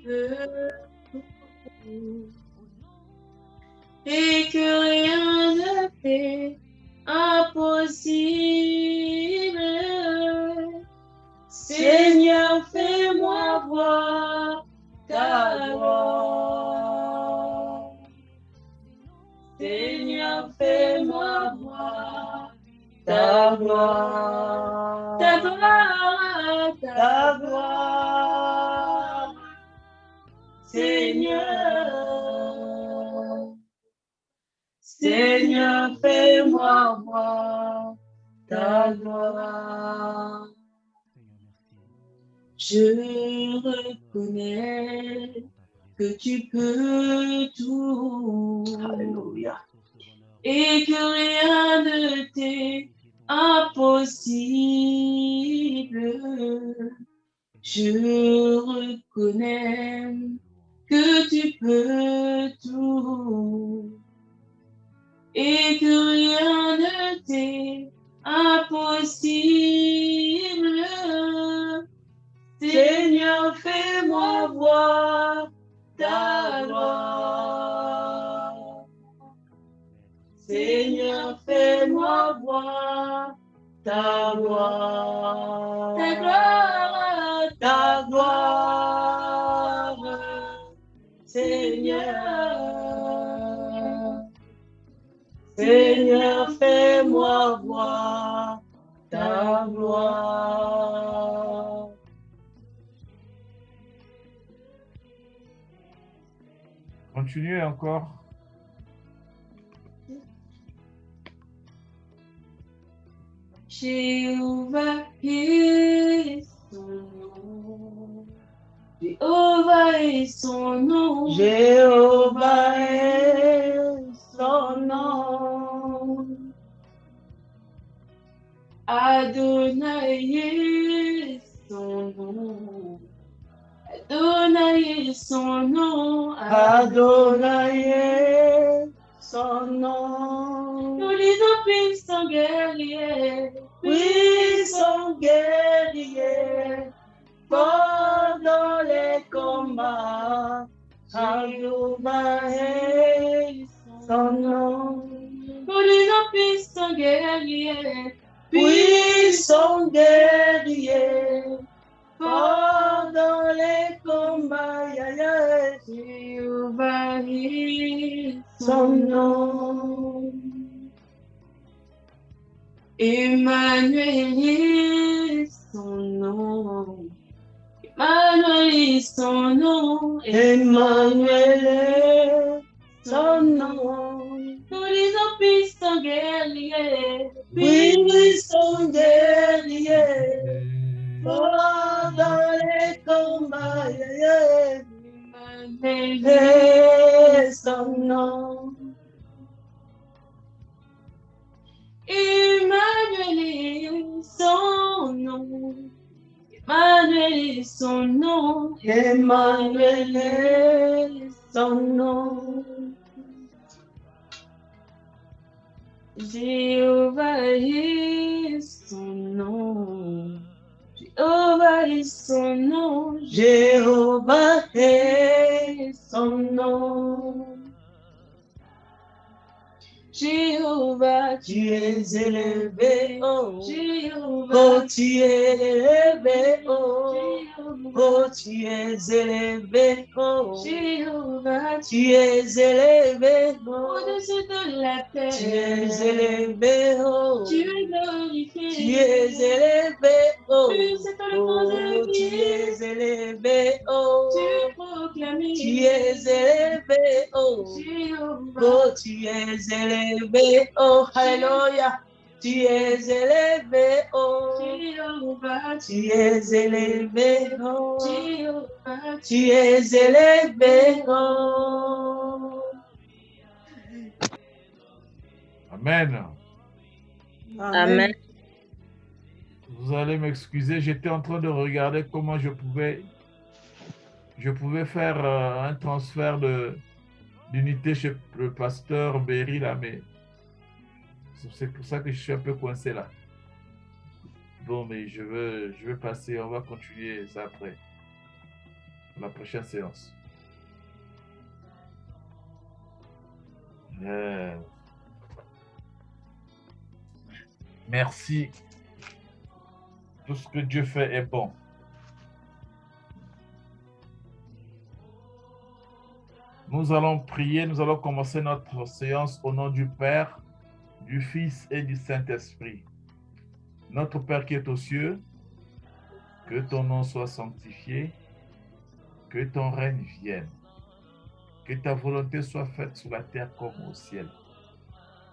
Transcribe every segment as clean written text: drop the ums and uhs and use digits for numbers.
peux et que rien ne t'est impossible. Seigneur, fais-moi voir ta gloire. Seigneur, fais-moi voir ta gloire. Ta gloire, ta gloire. Seigneur, Seigneur, fais-moi voir ta gloire. Je reconnais que tu peux tout. Alléluia. Et que rien ne t'est impossible. Je reconnais que tu peux tout. Et que rien ne t'est impossible. Seigneur, fais-moi voir ta gloire. Seigneur, fais-moi voir ta gloire. Ta gloire, ta gloire. Seigneur, Seigneur, fais-moi voir ta gloire. Continuez encore. Jéhovah est son nom. Jéhovah est son nom. Jéhovah est son nom. Adonai est son nom. Adonai est son nom. Adonai est son nom. Nous lisons puissant guerrier, puissant guerrier, fort dans les combats. Jéhovah est son nom. Nous lisons puissant guerrier, puissant guerrier, fort dans les combats. Jéhovah est son nom. Emmanuel est son nom. Emmanuel est son nom. Emmanuel est son nom. Nous lisons puissant guerrier, puissant guerrier, fort dans les combats. Emmanuel est son nom. Emmanuel est son nom. Emmanuel est son nom. Emmanuel est son nom. Jéhovah est son nom. Jéhovah est son nom. Jéhovah est son nom. Jéhovah, tu es élevé, oh Jéhovah, oh tu es élevé, oh Jéhovah, oh tu es élevé, oh Jéhovah, tu es élevé, oh au-dessus de la terre, tu es élevé, oh tu es glorifié, tu es élevé, oh tu es élevé, oh tu es proclamé, tu es élevé, oh Jéhovah, oh tu es élevé, oh alléluia, tu es élevé, oh Jéhovah, tu es élevé, oh Jéhovah, tu es élevé, oh. Amen. Amen. Vous allez m'excuser, j'étais en train de regarder comment je pouvais faire un transfert d'unité chez le pasteur Berry là, mais c'est pour ça que je suis un peu coincé là. Bon, mais je vais passer, on va continuer ça après. pour la prochaine séance. Merci. Tout ce que Dieu fait est bon. Nous allons prier, nous allons commencer notre séance au nom du Père, du Fils et du Saint-Esprit. Notre Père qui est aux cieux, que ton nom soit sanctifié, que ton règne vienne, que ta volonté soit faite sur la terre comme au ciel.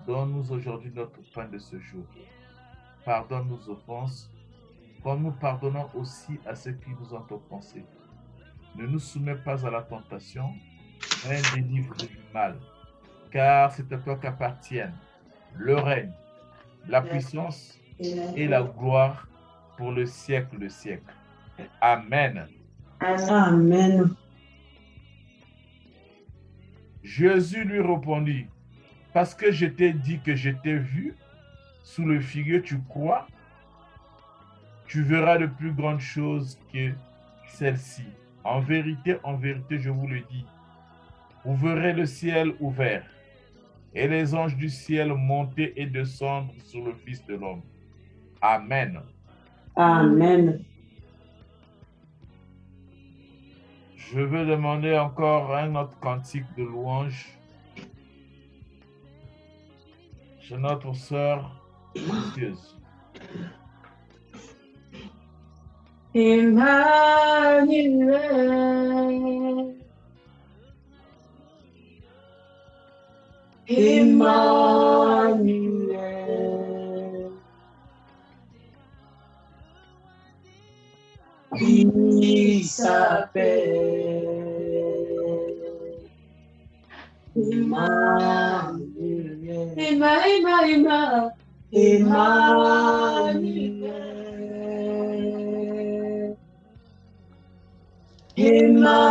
Donne-nous aujourd'hui notre pain de ce jour. Pardonne nos offenses, comme nous pardonnons aussi à ceux qui nous ont offensés. Ne nous soumets pas à la tentation, mais délivre-nous du mal. Car c'est à toi qu'appartiennent le règne, la puissance et la gloire pour le siècle des siècles. Amen. Amen. Jésus lui répondit, parce que je t'ai dit que je t'ai vu sous le figuier, tu crois? Tu verras de plus grandes choses que celles-ci. En vérité, je vous le dis, vous verrez le ciel ouvert et les anges du ciel monter et descendre sur le Fils de l'homme. Amen. Amen. Je veux demander encore un autre cantique de louange chez notre sœur précieuse. Emmanuel. Emmanuel. Il s'appelle Emmanuel. Emmanuel. Emmanuel.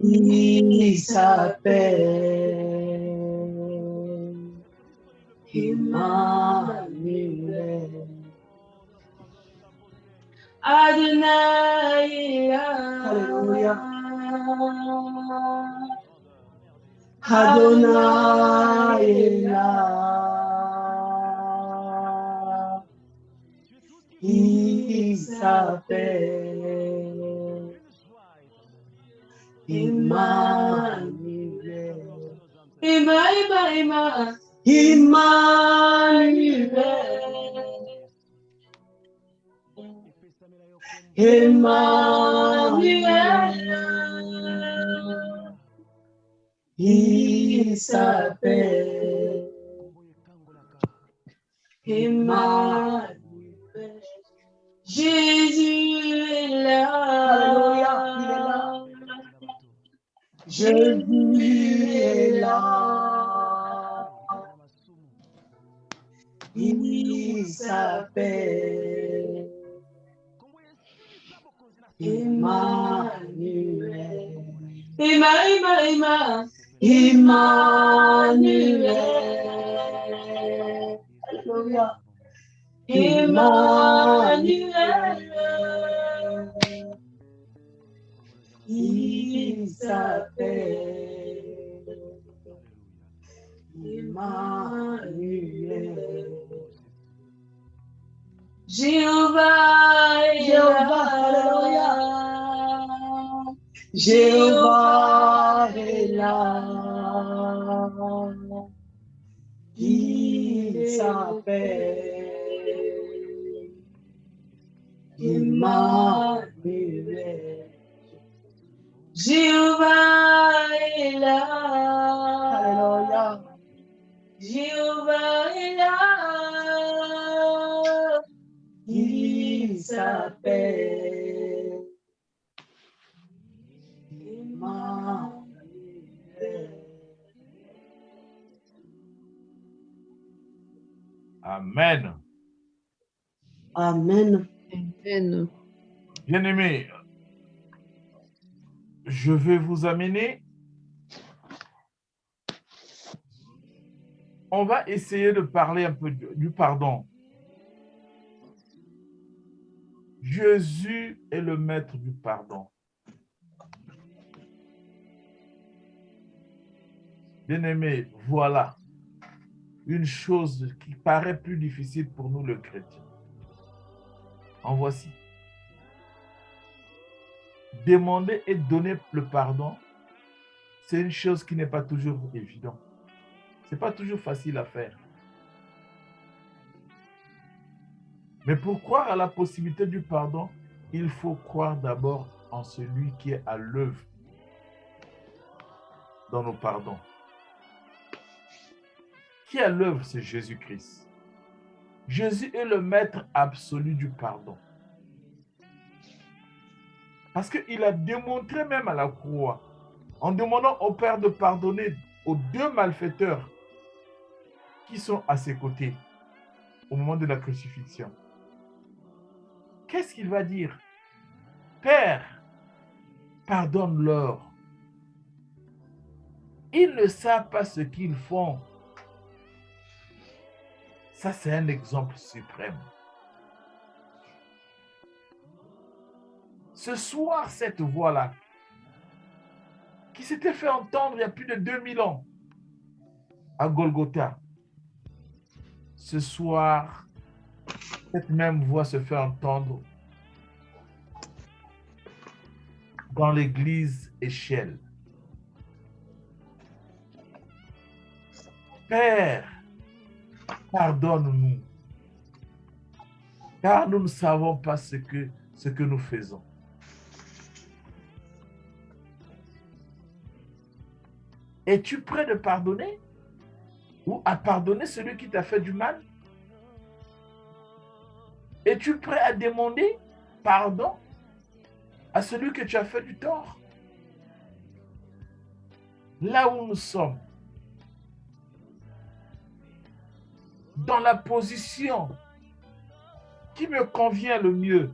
Il s'appelle Emmanuel. Adonai. Alléluia. Adonai est là. Il s'appelle Emmanuel. Emmanuel. Emmanuel. Il s'appelle Emmanuel. Jésus est là. Alléluia, il est là. Jésus est là. Il s'appelle Emmanuel. Emmanuel. Alléluia. Emmanuel. Il s'appelle Emmanuel. Jéhovah est là. Alléluia. Jéhovah est là. Il s'appelle Emmanuel. Jéhovah est là. Alléluia. Jéhovah est là. Il s'appelle Emmanuel. Amen. Amen. Amen. Bien-aimés, je vais vous amener. On va essayer de parler un peu du pardon. Jésus est le maître du pardon. Bien-aimés, voilà une chose qui paraît plus difficile pour nous, le chrétien. En voici. Demander et donner le pardon, c'est une chose qui n'est pas toujours évidente. Ce n'est pas toujours facile à faire. Mais pour croire à la possibilité du pardon, il faut croire d'abord en celui qui est à l'œuvre dans nos pardons. Qui est à l'œuvre, c'est Jésus-Christ. Jésus est le maître absolu du pardon. Parce qu'il a démontré même à la croix, en demandant au Père de pardonner aux 2 malfaiteurs qui sont à ses côtés au moment de la crucifixion. Qu'est-ce qu'il va dire? Père, pardonne-leur. Ils ne savent pas ce qu'ils font. Ça, c'est un exemple suprême. Ce soir, cette voix-là, qui s'était fait entendre il y a plus de 2000 ans à Golgotha, ce soir, cette même voix se fait entendre dans l'église Échelle. Père, pardonne-nous, car nous ne savons pas ce que nous faisons. Es-tu prêt de pardonner ou à pardonner celui qui t'a fait du mal? Es-tu prêt à demander pardon à celui que tu as fait du tort? Là où nous sommes, dans la position qui me convient le mieux,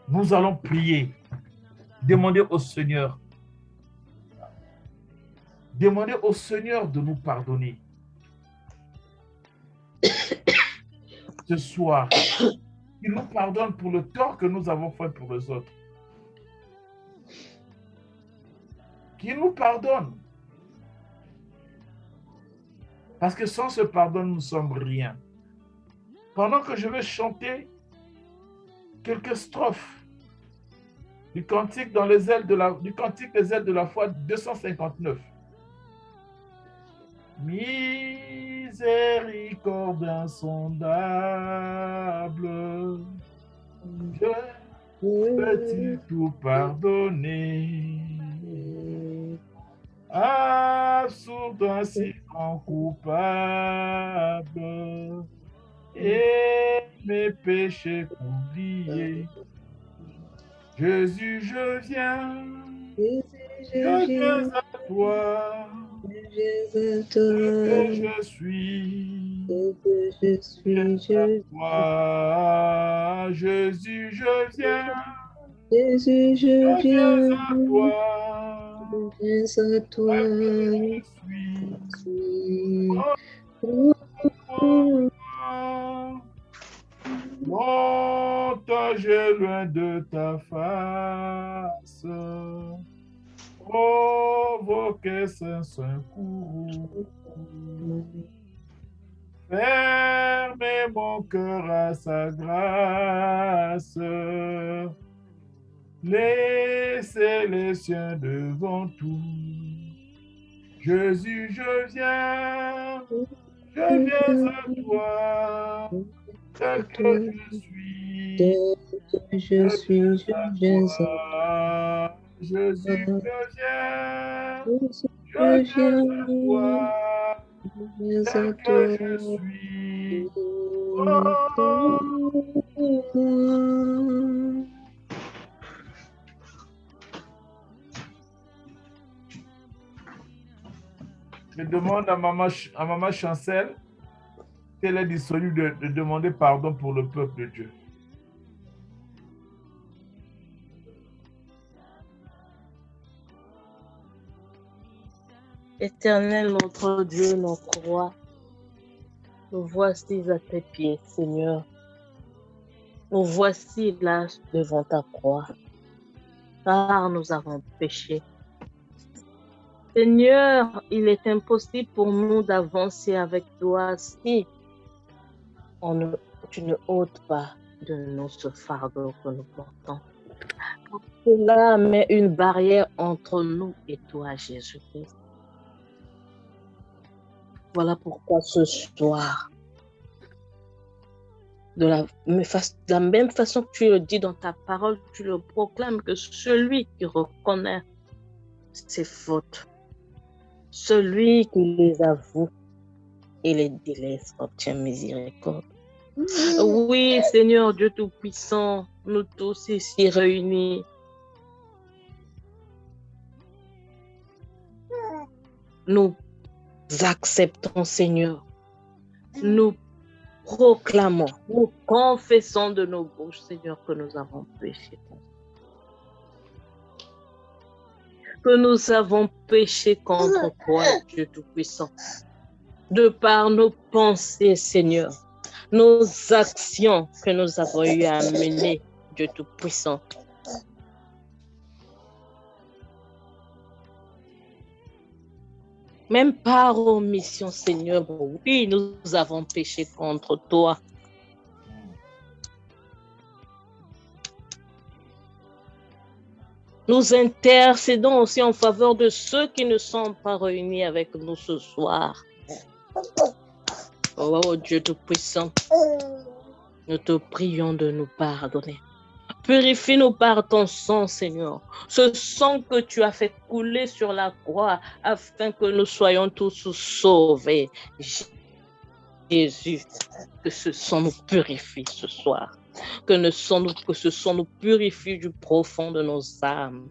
nous allons prier, demander au Seigneur de nous pardonner. Ce soir, qu'il nous pardonne pour le tort que nous avons fait pour les autres. Qu'il nous pardonne. Parce que sans ce pardon, nous ne sommes rien. Pendant que je vais chanter quelques strophes du cantique du cantique des ailes de la foi 259. Miséricorde insondable, je peux-tu tout pardonner? Absurde ainsi grand coupable, et mes péchés oubliés. Jésus, je viens à toi. Ce que je suis, je toi. Jésus, je viens à toi. Je suis. Longtemps j'ai loin de ta face, provoquer Saint courroux. Fermez mon cœur à sa grâce, laissez les siens devant tout. Jésus, je viens à toi. Tel que je suis, je viens à toi. Jésus, je viens à toi. Tel que je suis. Je demande à maman Chancel si elle est disponible de demander pardon pour le peuple de Dieu. Éternel, notre Dieu, notre roi, Nous voici à tes pieds, Seigneur. Nous voici là devant ta croix, car nous avons péché. Seigneur, il est impossible pour nous d'avancer avec toi si tu ne ôtes pas de nous ce fardeau que nous portons. Cela met une barrière entre nous et toi, Jésus-Christ. Voilà pourquoi ce soir, de la même façon que tu le dis dans ta parole, tu le proclames que celui qui reconnaît ses fautes, celui qui les avoue et les délaisse obtient miséricorde. Oui, Seigneur Dieu Tout-Puissant, nous tous ici réunis, nous acceptons, Seigneur, nous proclamons, nous confessons de nos bouches, Seigneur, que nous avons péché. Que nous avons péché contre toi, Dieu Tout-Puissant. De par nos pensées, Seigneur, nos actions que nous avons eu à mener, Dieu Tout-Puissant. Même par omission, Seigneur, oui, nous avons péché contre toi. Nous intercédons aussi en faveur de ceux qui ne sont pas réunis avec nous ce soir. Oh Dieu Tout-Puissant, nous te prions de nous pardonner. Purifie-nous par ton sang, Seigneur. Ce sang que tu as fait couler sur la croix afin que nous soyons tous sauvés. Jésus, que ce sang nous purifie ce soir. Que ce sang nous purifie du profond de nos âmes.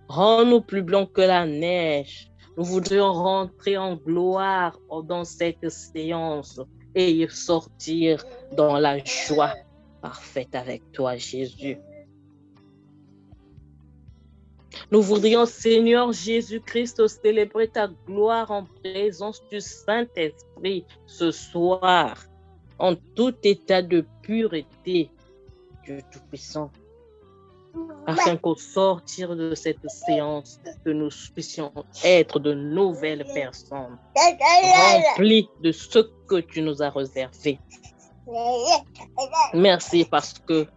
Rends-nous plus blancs que la neige. Nous voudrions rentrer en gloire dans cette séance et sortir dans la joie parfaite avec toi, Jésus. Nous voudrions, Seigneur Jésus-Christ, célébrer ta gloire en présence du Saint-Esprit ce soir, en tout état de pureté, Dieu Tout-Puissant, afin qu'au sortir de cette séance, que nous puissions être de nouvelles personnes, remplies de ce que tu nous as réservé. Merci parce que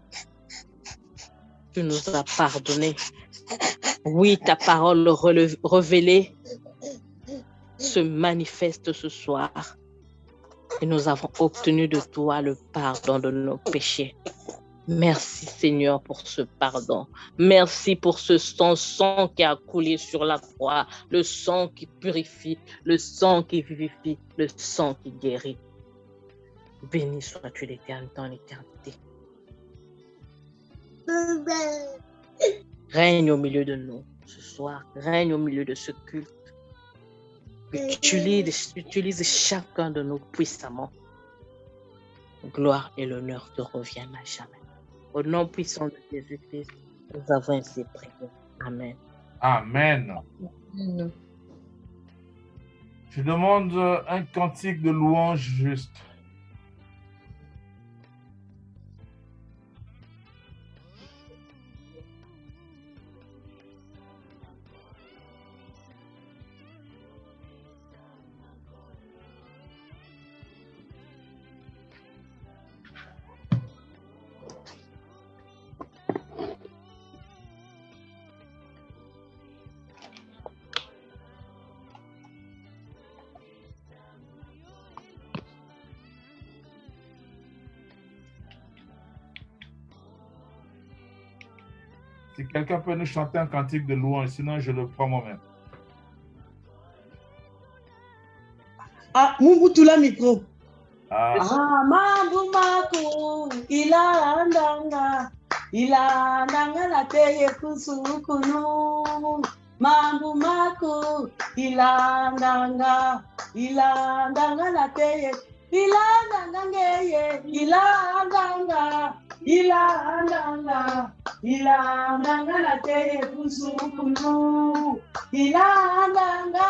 tu nous as pardonné. Oui, ta parole révélée se manifeste ce soir et nous avons obtenu de toi le pardon de nos péchés. Merci Seigneur pour ce pardon. Merci pour ce sang qui a coulé sur la croix, le sang qui purifie, le sang qui vivifie, le sang qui guérit. Béni sois-tu l'Éternel dans l'éternité. Règne au milieu de nous ce soir, règne au milieu de ce culte. Utilise chacun de nous puissamment. Gloire et l'honneur te reviennent à jamais. Au nom puissant de Jésus-Christ, nous avons ainsi prié. Amen. Amen. Amen. Je demande un cantique de louange juste. Si quelqu'un peut nous chanter un cantique de louange, sinon je le prends moi-même. Ah, Mubutula micro. Ah, Mambu mako ilandanga la teye kusukunu. Mambu mako ilandanga la teye ilandanga ngeye ilandanga ilandanga teye kusukunu, ilandanga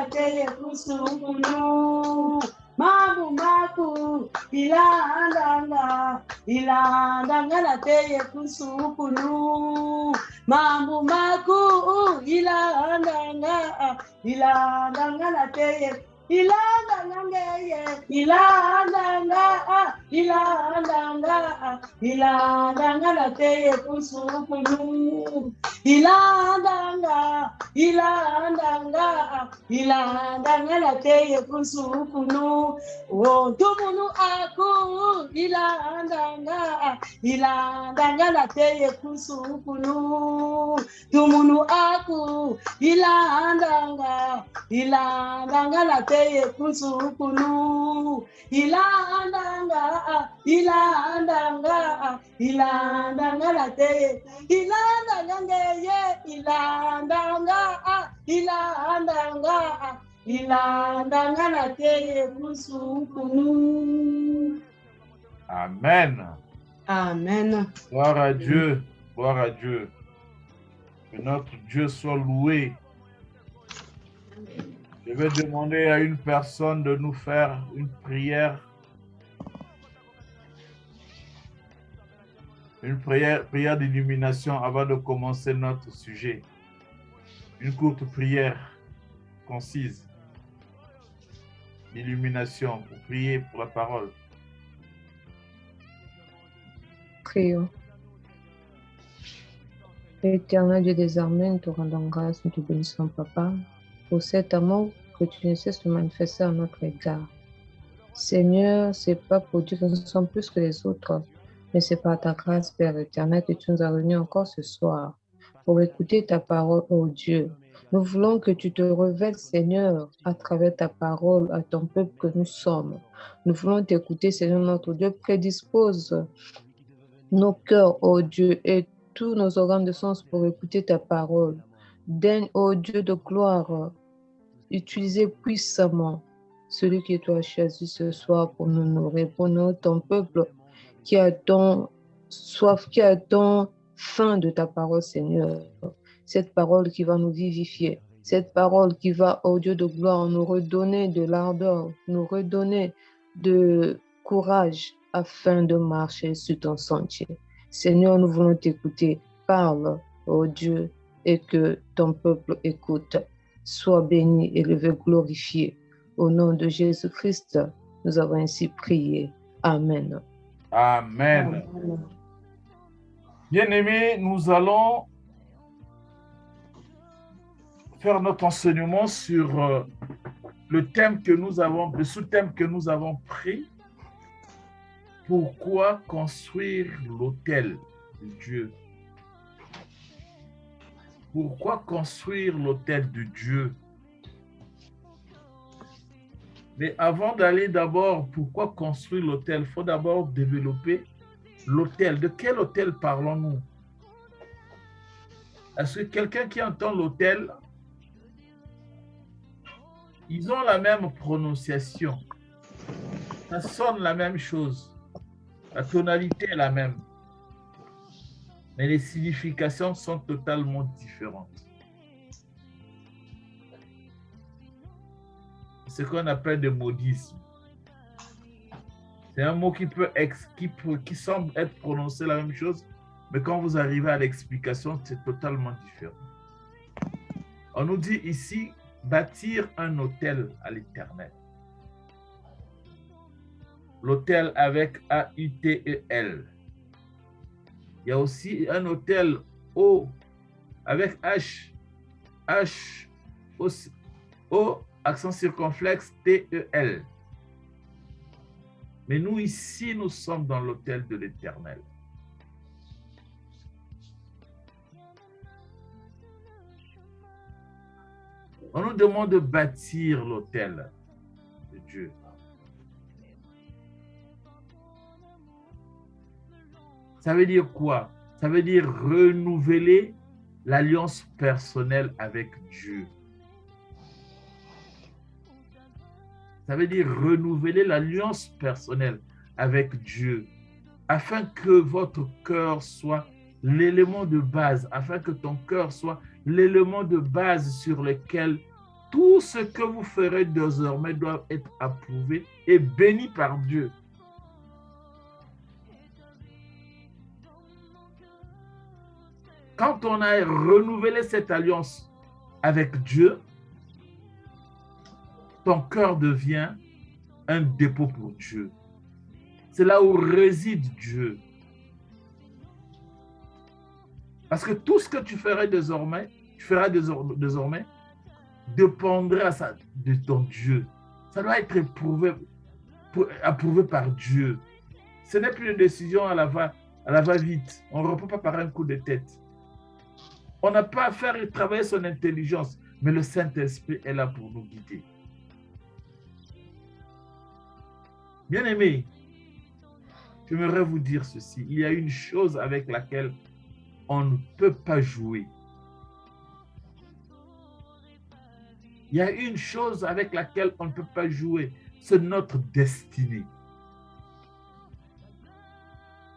teye kusukunu. Mamu maku ilandanga la teye kusukunu. Mamu maku ilandanga la teye ilandanga la teye kusukunu. Ilandanga la teye kusukunu. Oh, tumunu aku ilandanga la teye kusukunu. Tumunu aku ilandanga la teye kusukunu. Ilandanga la teye ilandanga la teye kusukunu. Amen. Amen. Gloire à Dieu. Gloire à Dieu. Que notre Dieu soit loué. Je vais demander à une personne de nous faire une prière. Une prière d'illumination avant de commencer notre sujet. Une courte prière concise d'illumination pour prier pour la parole. Prions. Éternel Dieu des armées, nous te rendons grâce, nous te bénissons, Papa, pour cet amour que tu ne cesses de manifester à notre égard. Seigneur, ce n'est pas pour Dieu que nous sommes plus que les autres, mais c'est par ta grâce, Père éternel, que tu nous as réunis encore ce soir pour écouter ta parole, ô Dieu. Nous voulons que tu te révèles, Seigneur, à travers ta parole, à ton peuple que nous sommes. Nous voulons t'écouter, Seigneur notre Dieu. Prédispose nos cœurs, ô Dieu, et tous nos organes de sens pour écouter ta parole. Daigne, ô Dieu de gloire, utiliser puissamment celui que tu as choisi ce soir pour nous nourrir, pour nous, ton peuple qui a tant soif, qui a tant faim de ta parole, Seigneur. Cette parole qui va nous vivifier, cette parole qui va, ô Dieu de gloire, nous redonner de l'ardeur, nous redonner de courage afin de marcher sur ton sentier. Seigneur, nous voulons t'écouter. Parle, ô Dieu, et que ton peuple écoute. Sois béni, élevé, glorifié. Au nom de Jésus-Christ, nous avons ainsi prié. Amen. Amen. Bien-aimés, nous allons faire notre enseignement sur le thème que nous avons, le sous-thème que nous avons pris. Pourquoi construire l'autel de Dieu? Pourquoi construire l'autel de Dieu? Mais avant d'aller d'abord, pourquoi construire l'autel? Il faut d'abord développer l'autel. De quel autel parlons-nous? Est-ce que quelqu'un qui entend l'autel, ils ont la même prononciation. Ça sonne la même chose. La tonalité est la même. Mais les significations sont totalement différentes. C'est ce qu'on appelle des modismes. C'est un mot qui semble être prononcé la même chose, mais quand vous arrivez à l'explication, c'est totalement différent. On nous dit ici, bâtir un autel à l'Éternel. L'autel avec A-U-T-E-L. Il y a aussi un autel O avec H. H, O, accent circonflexe, T-E-L. Mais nous, ici, nous sommes dans l'autel de l'Éternel. On nous demande de bâtir l'autel de Dieu. Ça veut dire quoi? Ça veut dire renouveler l'alliance personnelle avec Dieu. Ça veut dire renouveler l'alliance personnelle avec Dieu. afin que votre cœur soit l'élément de base, afin que ton cœur soit l'élément de base sur lequel tout ce que vous ferez désormais doit être approuvé et béni par Dieu. Quand on a renouvelé cette alliance avec Dieu, ton cœur devient un dépôt pour Dieu. C'est là où réside Dieu. Parce que tout ce que tu feras désormais dépendra de ton Dieu. Ça doit être approuvé par Dieu. Ce n'est plus une décision à la va-vite. On ne reprend pas par un coup de tête. On n'a pas à faire travailler son intelligence, mais le Saint-Esprit est là pour nous guider. Bien-aimés, j'aimerais vous dire ceci. Il y a une chose avec laquelle on ne peut pas jouer. Il y a une chose avec laquelle on ne peut pas jouer. C'est notre destinée.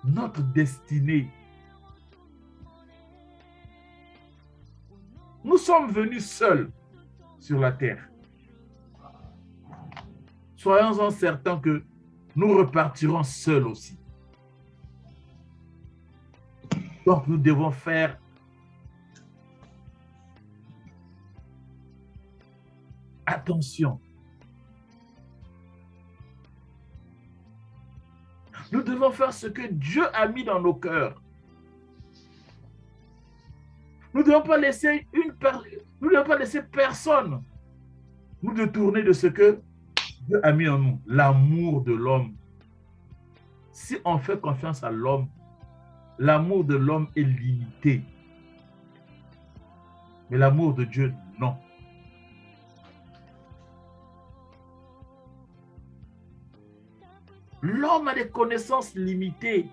Notre destinée. Nous sommes venus seuls sur la terre. Soyons-en certains que nous repartirons seuls aussi. Donc nous devons faire attention. Nous devons faire ce que Dieu a mis dans nos cœurs. Nous ne devons pas laisser personne nous détourner de ce que Dieu a mis en nous, l'amour de l'homme. Si on fait confiance à l'homme, l'amour de l'homme est limité. Mais l'amour de Dieu, non. L'homme a des connaissances limitées.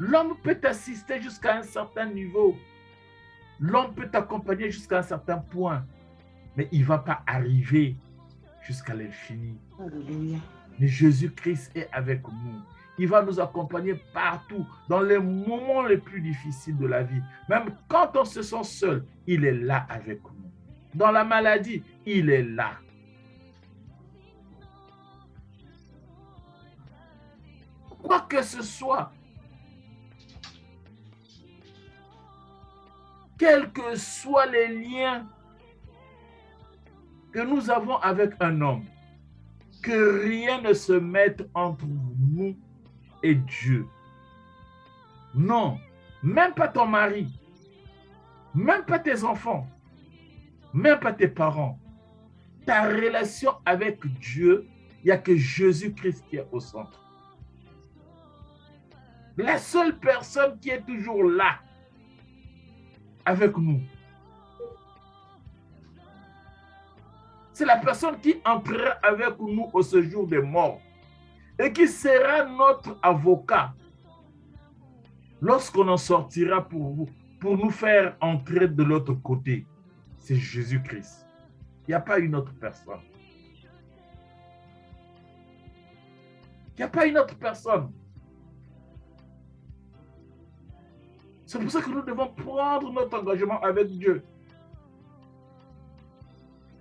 L'homme peut t'assister jusqu'à un certain niveau. L'homme peut t'accompagner jusqu'à un certain point. Mais il ne va pas arriver jusqu'à l'infini. Mais Jésus-Christ est avec nous. Il va nous accompagner partout, dans les moments les plus difficiles de la vie. Même quand on se sent seul, il est là avec nous. Dans la maladie, il est là. Quoi que ce soit, quels que soient les liens que nous avons avec un homme, que rien ne se mette entre nous et Dieu. Non, même pas ton mari, même pas tes enfants, même pas tes parents. Ta relation avec Dieu, il n'y a que Jésus-Christ qui est au centre. La seule personne qui est toujours là, avec nous, c'est la personne qui entrera avec nous au séjour des morts et qui sera notre avocat lorsqu'on en sortira pour nous faire entrer de l'autre côté. C'est Jésus-Christ. Il n'y a pas une autre personne. Il n'y a pas une autre personne. C'est pour ça que nous devons prendre notre engagement avec Dieu.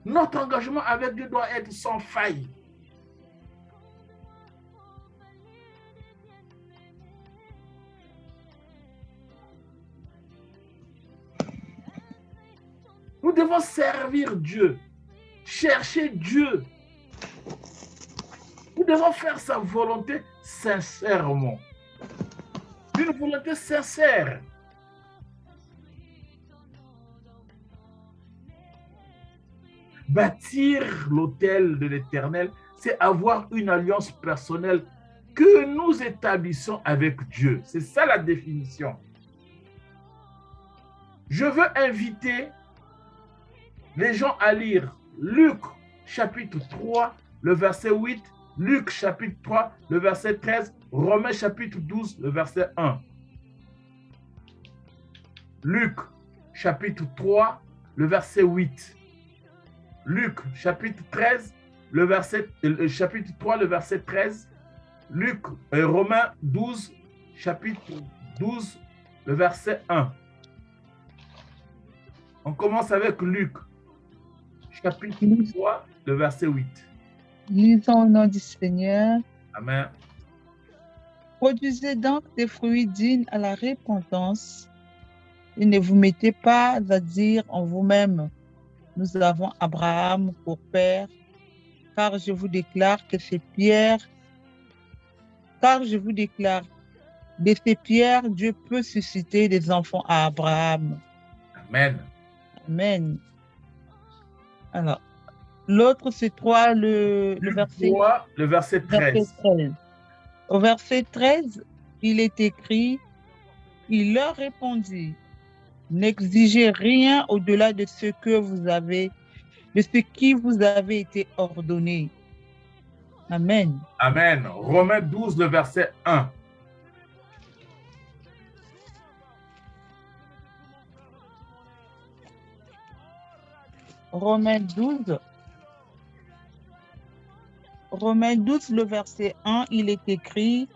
Notre engagement avec Dieu doit être sans faille. Nous devons servir Dieu, chercher Dieu. Nous devons faire sa volonté sincèrement. Une volonté sincère. Bâtir l'autel de l'Éternel, c'est avoir une alliance personnelle que nous établissons avec Dieu. C'est ça la définition. Je veux inviter les gens à lire Luc chapitre 3, le verset 8, Luc chapitre 3, le verset 13, Romains chapitre 12, le verset 1. Luc chapitre 3, le verset 8. Luc chapitre 13, chapitre 3, le verset 13, Romains 12, chapitre 12, le verset 1. On commence avec Luc, chapitre 3, le verset 8. Lisons au nom du Seigneur. Amen. Produisez donc des fruits dignes à la repentance et ne vous mettez pas à dire en vous-même, nous avons Abraham pour père, car je vous déclare de ces pierres, Dieu peut susciter des enfants à Abraham. Amen. Amen. Alors, l'autre, c'est 3, le verset 3, le verset 13. verset 13. Au verset 13, il est écrit, il leur répondit, n'exigez rien au-delà de ce qui vous avait été ordonné. Amen. Amen. Romains 12, le verset 1. Romains 12, le verset 1, il est écrit,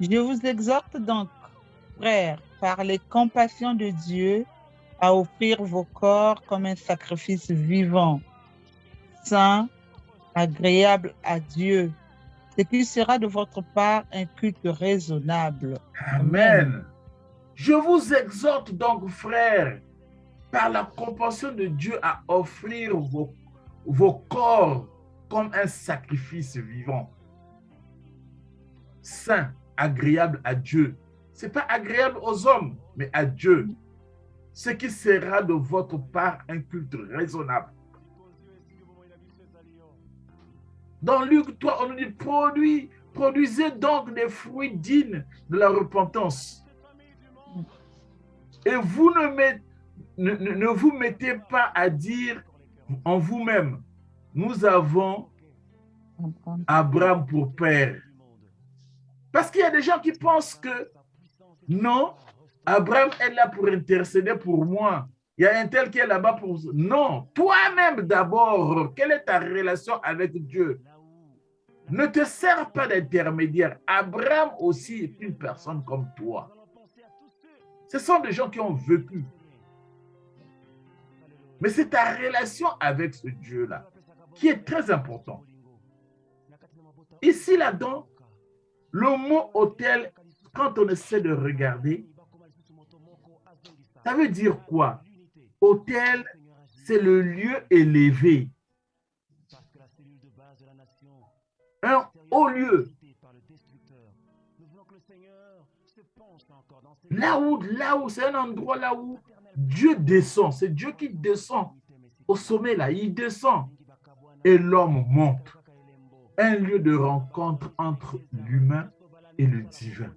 je vous exhorte donc, frères, par les compassions de Dieu, à offrir vos corps comme un sacrifice vivant, saint, agréable à Dieu, ce qui sera de votre part un culte raisonnable. Amen. Je vous exhorte donc, frères, par la compassion de Dieu, à offrir vos corps comme un sacrifice vivant, saint, agréable à Dieu. Ce n'est pas agréable aux hommes, mais à Dieu. Ce qui sera de votre part un culte raisonnable. Dans Luc 3, on nous dit, produisez donc des fruits dignes de la repentance. Et vous ne vous mettez pas à dire en vous-même, nous avons Abraham pour père. Parce qu'il y a des gens qui pensent que non, Abraham est là pour intercéder pour moi. Il y a un tel qui est là-bas pour... Non, toi-même d'abord, quelle est ta relation avec Dieu? Ne te sers pas d'intermédiaire. Abraham aussi est une personne comme toi. Ce sont des gens qui ont vécu. Mais c'est ta relation avec ce Dieu-là qui est très important. Ici, là-dedans, le mot autel, quand on essaie de regarder, ça veut dire quoi? Autel, c'est le lieu élevé. Un haut lieu. Là où, c'est un endroit là où Dieu descend. C'est Dieu qui descend au sommet là. Il descend et l'homme monte. Un lieu de rencontre entre l'humain et le divin.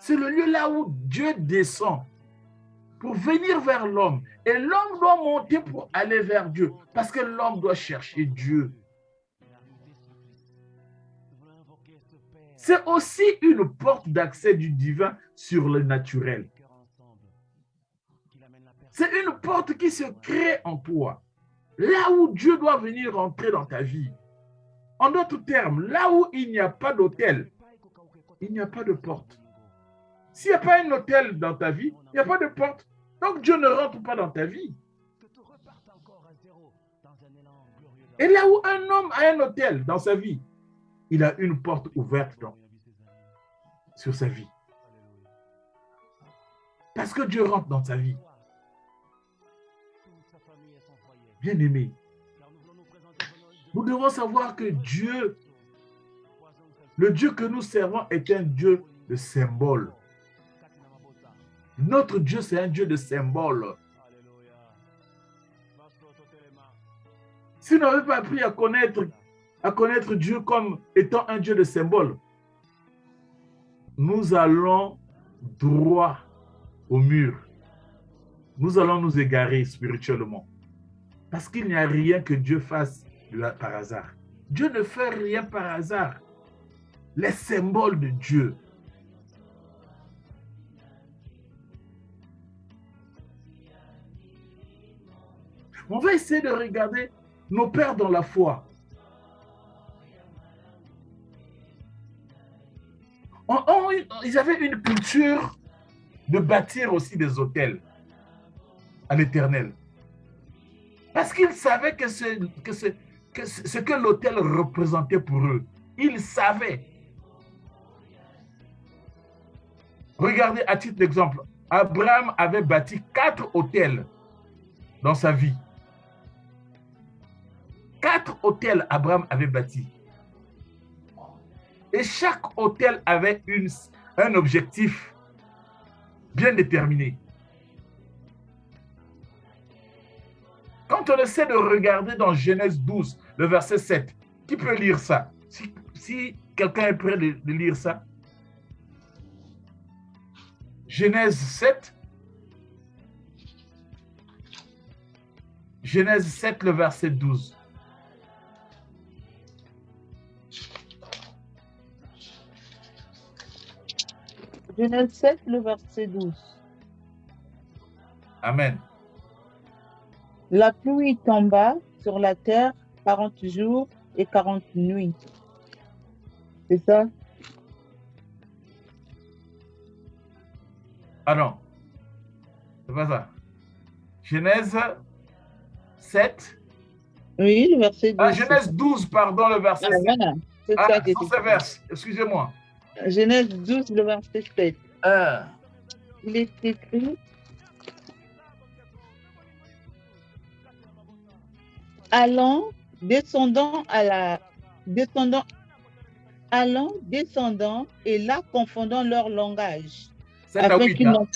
C'est le lieu là où Dieu descend pour venir vers l'homme. Et l'homme doit monter pour aller vers Dieu. Parce que l'homme doit chercher Dieu. C'est aussi une porte d'accès du divin sur le naturel. C'est une porte qui se crée en toi. Là où Dieu doit venir entrer dans ta vie. En d'autres termes, là où il n'y a pas d'autel, il n'y a pas de porte. S'il n'y a pas un hôtel dans ta vie, il n'y a pas de porte. Donc Dieu ne rentre pas dans ta vie. Et là où un homme a un hôtel dans sa vie, il a une porte ouverte sur sa vie. Parce que Dieu rentre dans sa vie. Bien-aimé, nous devons savoir que Dieu, le Dieu que nous servons est un Dieu de symboles. Notre Dieu, c'est un Dieu de symboles. Si nous n'avons pas appris à connaître Dieu comme étant un Dieu de symboles, nous allons droit au mur. Nous allons nous égarer spirituellement. Parce qu'il n'y a rien que Dieu fasse par hasard. Dieu ne fait rien par hasard. Les symboles de Dieu. On va essayer de regarder nos pères dans la foi. ils avaient une culture de bâtir aussi des hôtels à l'Éternel. Parce qu'ils savaient que ce que l'hôtel représentait pour eux. Ils savaient. Regardez à titre d'exemple, Abraham avait bâti 4 hôtels dans sa vie. 4 hôtels Abraham avait bâti. Et chaque hôtel avait un objectif bien déterminé. Quand on essaie de regarder dans Genèse 12, le verset 7, qui peut lire ça? Si quelqu'un est prêt de lire ça. Genèse 7. Genèse 7, le verset 12. Genèse 7, le verset 12. Amen. La pluie tomba sur la terre 40 jours et 40 nuits. C'est ça? Ah non, c'est pas ça. Genèse 7. Oui, le verset 12. Ah, Genèse 12, pardon, le verset 7. Voilà, c'est Ah, ça qui sans ce verset, excusez-moi. Genèse 12, le verset 7. Ah. Il est écrit: allant, descendant, et là confondant leur langage. 7 à 8, hein?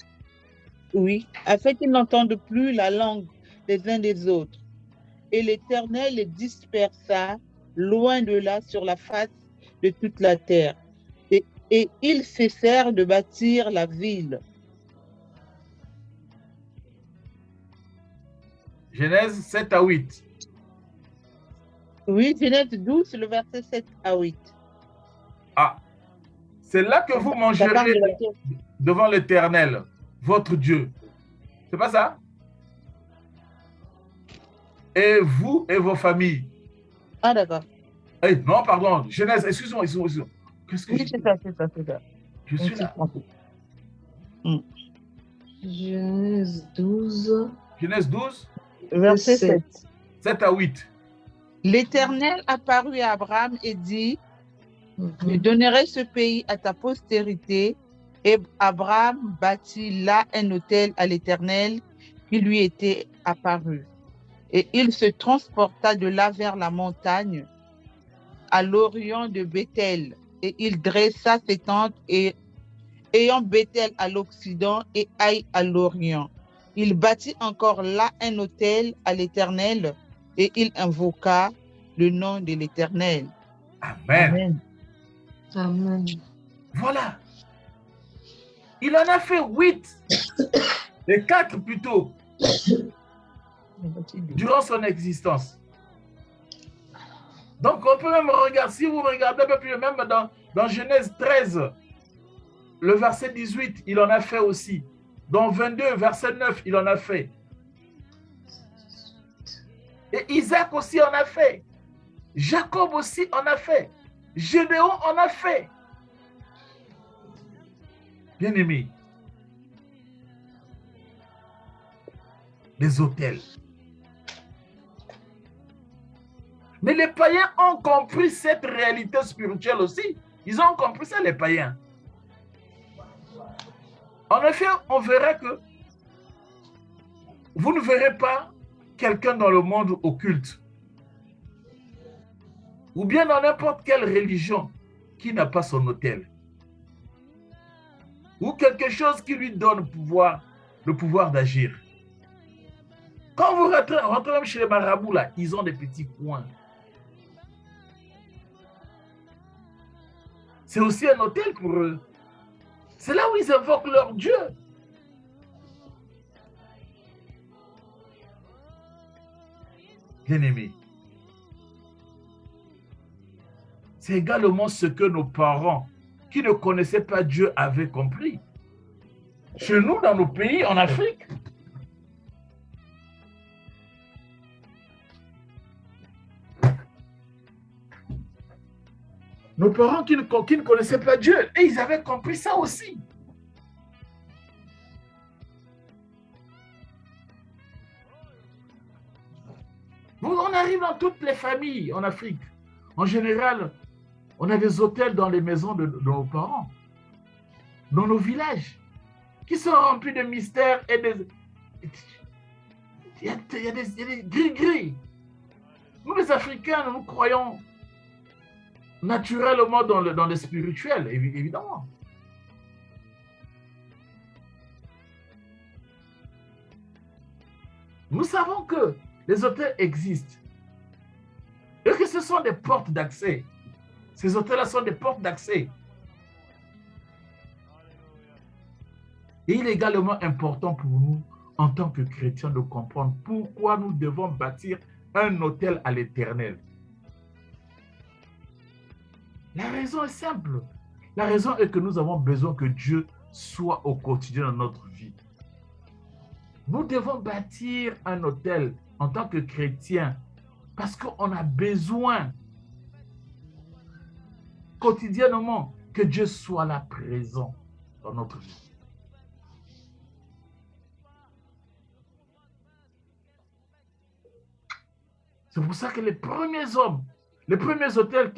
Oui, afin qu'ils n'entendent plus la langue des uns des autres. Et l'Éternel les dispersa loin de là sur la face de toute la terre. Et ils cessèrent de bâtir la ville. Genèse 7 à 8. Oui, Genèse 12, le verset 7 à 8. Ah, c'est là que vous mangerez devant l'Éternel, votre Dieu. C'est pas ça? Et vous et vos familles. Ah, d'accord. Eh, non, pardon, Genèse, excusez-moi. Qu'est-ce que oui, c'est ça. Je suis là. Genèse 12. Genèse 12. Verset 7. 7 à 8. L'Éternel apparut à Abraham et dit: je donnerai ce pays à ta postérité. Et Abraham bâtit là un autel à l'Éternel qui lui était apparu. Et il se transporta de là vers la montagne, à l'orient de Béthel. Et il dressa ses tentes, et ayant Béthel à l'occident et Haï à l'orient. Il bâtit encore là un autel à l'Éternel, et il invoqua le nom de l'Éternel. Amen. Amen. Voilà. Il en a fait 8. Et 4 plutôt. Durant son existence. Donc on peut même regarder, si vous regardez un peu plus, même dans Genèse 13, le verset 18, il en a fait aussi. Dans 22, verset 9, il en a fait. Et Isaac aussi en a fait. Jacob aussi en a fait. Gédéon en a fait. Bien-aimés, les hôtels. Mais les païens ont compris cette réalité spirituelle aussi. Ils ont compris ça, les païens. En effet, on verra que vous ne verrez pas quelqu'un dans le monde occulte ou bien dans n'importe quelle religion qui n'a pas son autel ou quelque chose qui lui donne le pouvoir d'agir. Quand vous rentrez même chez les marabouts, là, ils ont des petits coins. C'est aussi un hôtel pour eux. C'est là où ils invoquent leur Dieu. Bien-aimés, c'est également ce que nos parents qui ne connaissaient pas Dieu avaient compris. Chez nous, dans nos pays, en Afrique, Nos parents qui ne connaissaient pas Dieu, et ils avaient compris ça aussi. On arrive dans toutes les familles en Afrique. En général, on a des autels dans les maisons de nos parents, dans nos villages, qui sont remplis de mystères et des... Il y a des gris-gris. Nous, les Africains, nous croyons naturellement dans le spirituel, évidemment. Nous savons que les hôtels existent et que ce sont des portes d'accès. Ces hôtels-là sont des portes d'accès. Et il est également important pour nous, en tant que chrétiens, de comprendre pourquoi nous devons bâtir un hôtel à l'Éternel. La raison est simple. La raison est que nous avons besoin que Dieu soit au quotidien dans notre vie. Nous devons bâtir un hôtel en tant que chrétiens parce qu'on a besoin quotidiennement que Dieu soit là présent dans notre vie. C'est pour ça que les premiers hommes, les premiers hôtels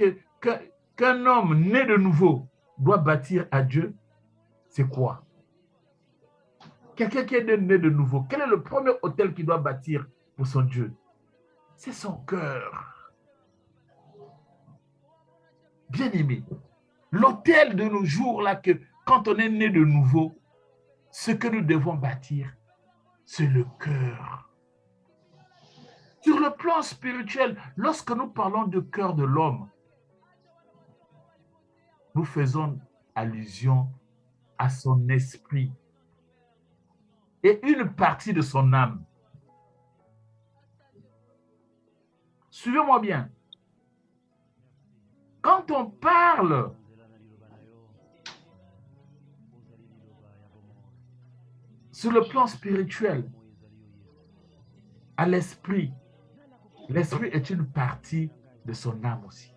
qu'un homme né de nouveau doit bâtir à Dieu, c'est quoi? Quelqu'un qui est né de nouveau, quel est le premier hôtel qu'il doit bâtir pour son Dieu? C'est son cœur. Bien-aimé, l'hôtel de nos jours, là, que quand on est né de nouveau, ce que nous devons bâtir, c'est le cœur. Sur le plan spirituel, lorsque nous parlons du cœur de l'homme, nous faisons allusion à son esprit et une partie de son âme. Suivez-moi bien. Quand on parle sur le plan spirituel à l'esprit, l'esprit est une partie de son âme aussi.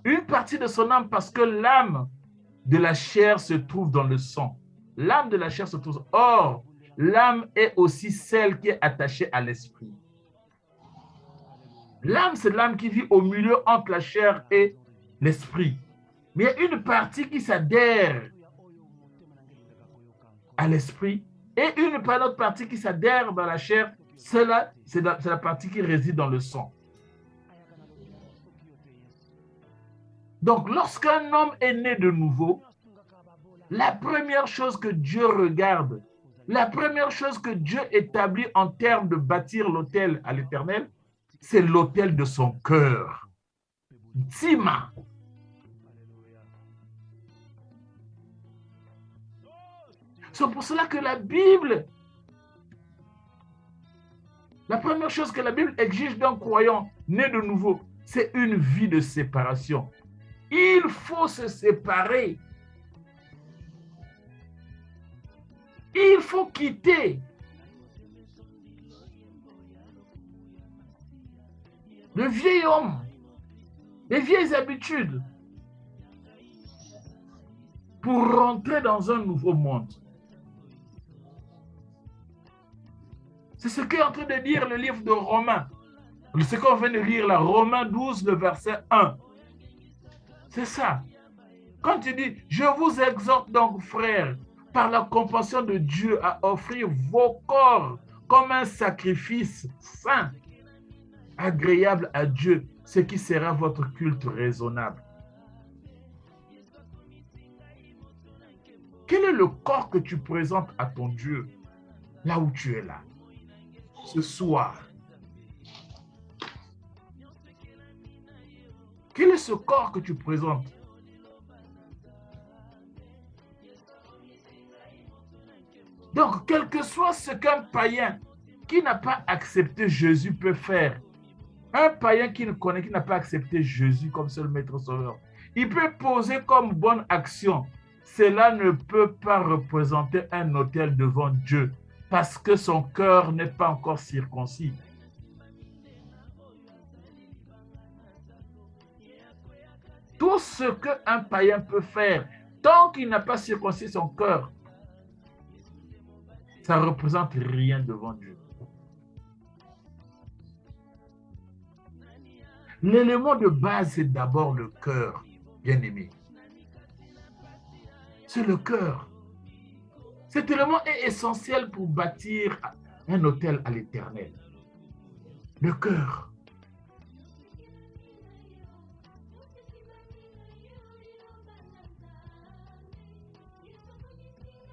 Une partie de son âme parce que l'âme de la chair se trouve dans le sang. L'âme de la chair se trouve. Or, l'âme est aussi celle qui est attachée à l'esprit. L'âme, c'est l'âme qui vit au milieu entre la chair et l'esprit. Mais il y a une partie qui s'adhère à l'esprit et une autre partie qui s'adhère dans la chair. C'est la partie qui réside dans le sang. Donc, lorsqu'un homme est né de nouveau, la première chose que Dieu regarde, la première chose que Dieu établit en termes de bâtir l'autel à l'Éternel, c'est l'autel de son cœur. Tima. C'est pour cela que la Bible, la première chose que la Bible exige d'un croyant né de nouveau, c'est une vie de séparation. Il faut se séparer. Il faut quitter le vieil homme, les vieilles habitudes pour rentrer dans un nouveau monde. C'est ce qu'est en train de dire le livre de Romains. Ce qu'on vient de lire là, Romains 12, le verset 1. C'est ça. Quand tu dis, je vous exhorte donc, frères, par la compassion de Dieu, à offrir vos corps comme un sacrifice saint, agréable à Dieu, ce qui sera votre culte raisonnable. Quel est le corps que tu présentes à ton Dieu, là où tu es là, ce soir? Quel est ce corps que tu présentes? Donc, quel que soit ce qu'un païen qui n'a pas accepté Jésus peut faire, un païen qui ne connaît, qui n'a pas accepté Jésus comme seul maître sauveur, il peut poser comme bonne action. Cela ne peut pas représenter un autel devant Dieu parce que son cœur n'est pas encore circoncis. Tout ce qu'un païen peut faire, tant qu'il n'a pas circoncis son cœur, ça ne représente rien devant Dieu. L'élément de base, c'est d'abord le cœur, bien-aimé. C'est le cœur. Cet élément est essentiel pour bâtir un autel à l'Éternel. Le cœur.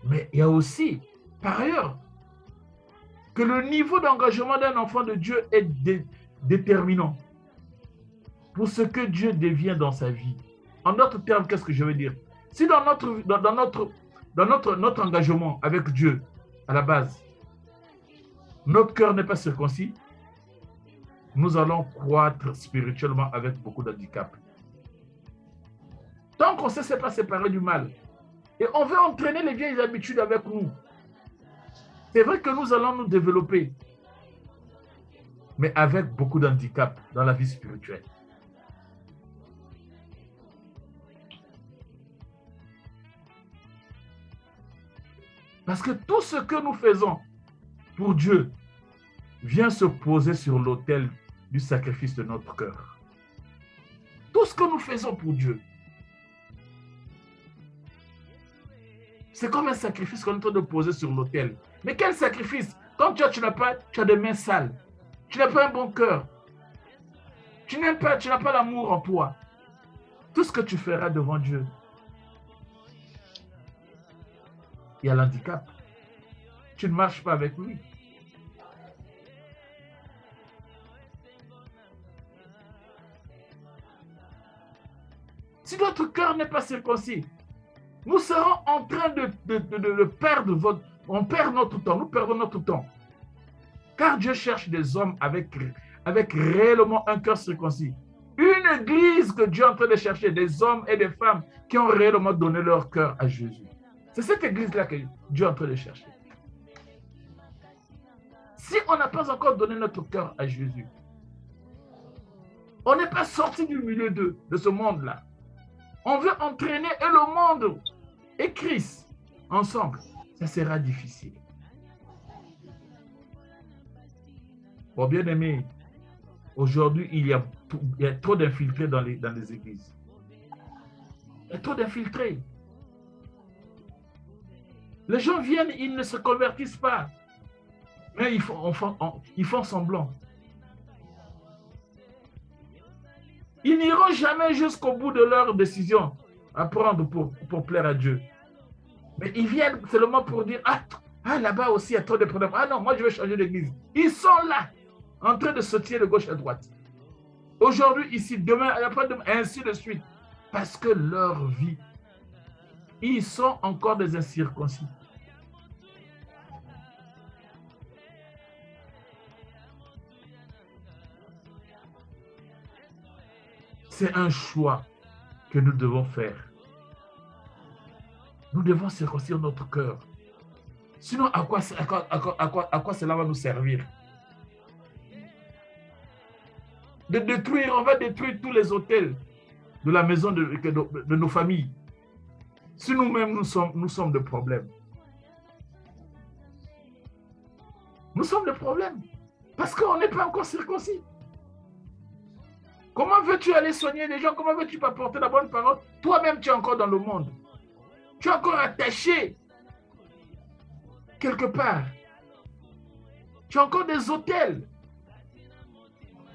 Mais il y a aussi, par ailleurs, que le niveau d'engagement d'un enfant de Dieu est déterminant pour ce que Dieu devient dans sa vie. En d'autres termes, qu'est-ce que je veux dire? Si dans notre engagement avec Dieu, à la base, notre cœur n'est pas circoncis, nous allons croître spirituellement avec beaucoup d'handicap. Tant qu'on ne sait pas séparer du mal, et on veut entraîner les vieilles habitudes avec nous, c'est vrai que nous allons nous développer, mais avec beaucoup d'handicap dans la vie spirituelle. Parce que tout ce que nous faisons pour Dieu vient se poser sur l'autel du sacrifice de notre cœur. Tout ce que nous faisons pour Dieu, c'est comme un sacrifice qu'on est en train de poser sur l'autel. Mais quel sacrifice? Quand tu as des mains sales, tu n'as pas un bon cœur, tu n'as pas l'amour en toi. Tout ce que tu feras devant Dieu, il y a l'handicap. Tu ne marches pas avec lui. Si notre cœur n'est pas circoncis, nous serons en train de perdre on perd notre temps, nous perdons notre temps. Car Dieu cherche des hommes avec réellement un cœur circoncis. Une église que Dieu est en train de chercher, des hommes et des femmes qui ont réellement donné leur cœur à Jésus. C'est cette église-là que Dieu est en train de chercher. Si on n'a pas encore donné notre cœur à Jésus, on n'est pas sorti du milieu de ce monde-là. On veut entraîner et le monde et Christ ensemble. Ça sera difficile. Bon, bien aimé, aujourd'hui, il y a trop d'infiltrés dans les églises. Il y a trop d'infiltrés. Les gens viennent, ils ne se convertissent pas. Mais ils font semblant. Ils n'iront jamais jusqu'au bout de leur décision à prendre pour plaire à Dieu. Mais ils viennent seulement pour dire, ah là-bas aussi, il y a trop de problèmes. Ah non, moi je vais changer d'église. Ils sont là, en train de sauter de gauche à droite. Aujourd'hui, ici, demain, après-demain, ainsi de suite. Parce que leur vie, ils sont encore des incirconcis. C'est un choix que nous devons faire. Nous devons circoncire notre cœur. Sinon, à quoi cela va nous servir? On va détruire tous les autels de la maison de nos familles. Si nous-mêmes, nous sommes de problèmes. Nous sommes de problèmes. Parce qu'on n'est pas encore circoncis. Comment veux-tu aller soigner les gens? Comment veux-tu apporter la bonne parole? Toi-même, tu es encore dans le monde. Tu es encore attaché quelque part. Tu as encore des autels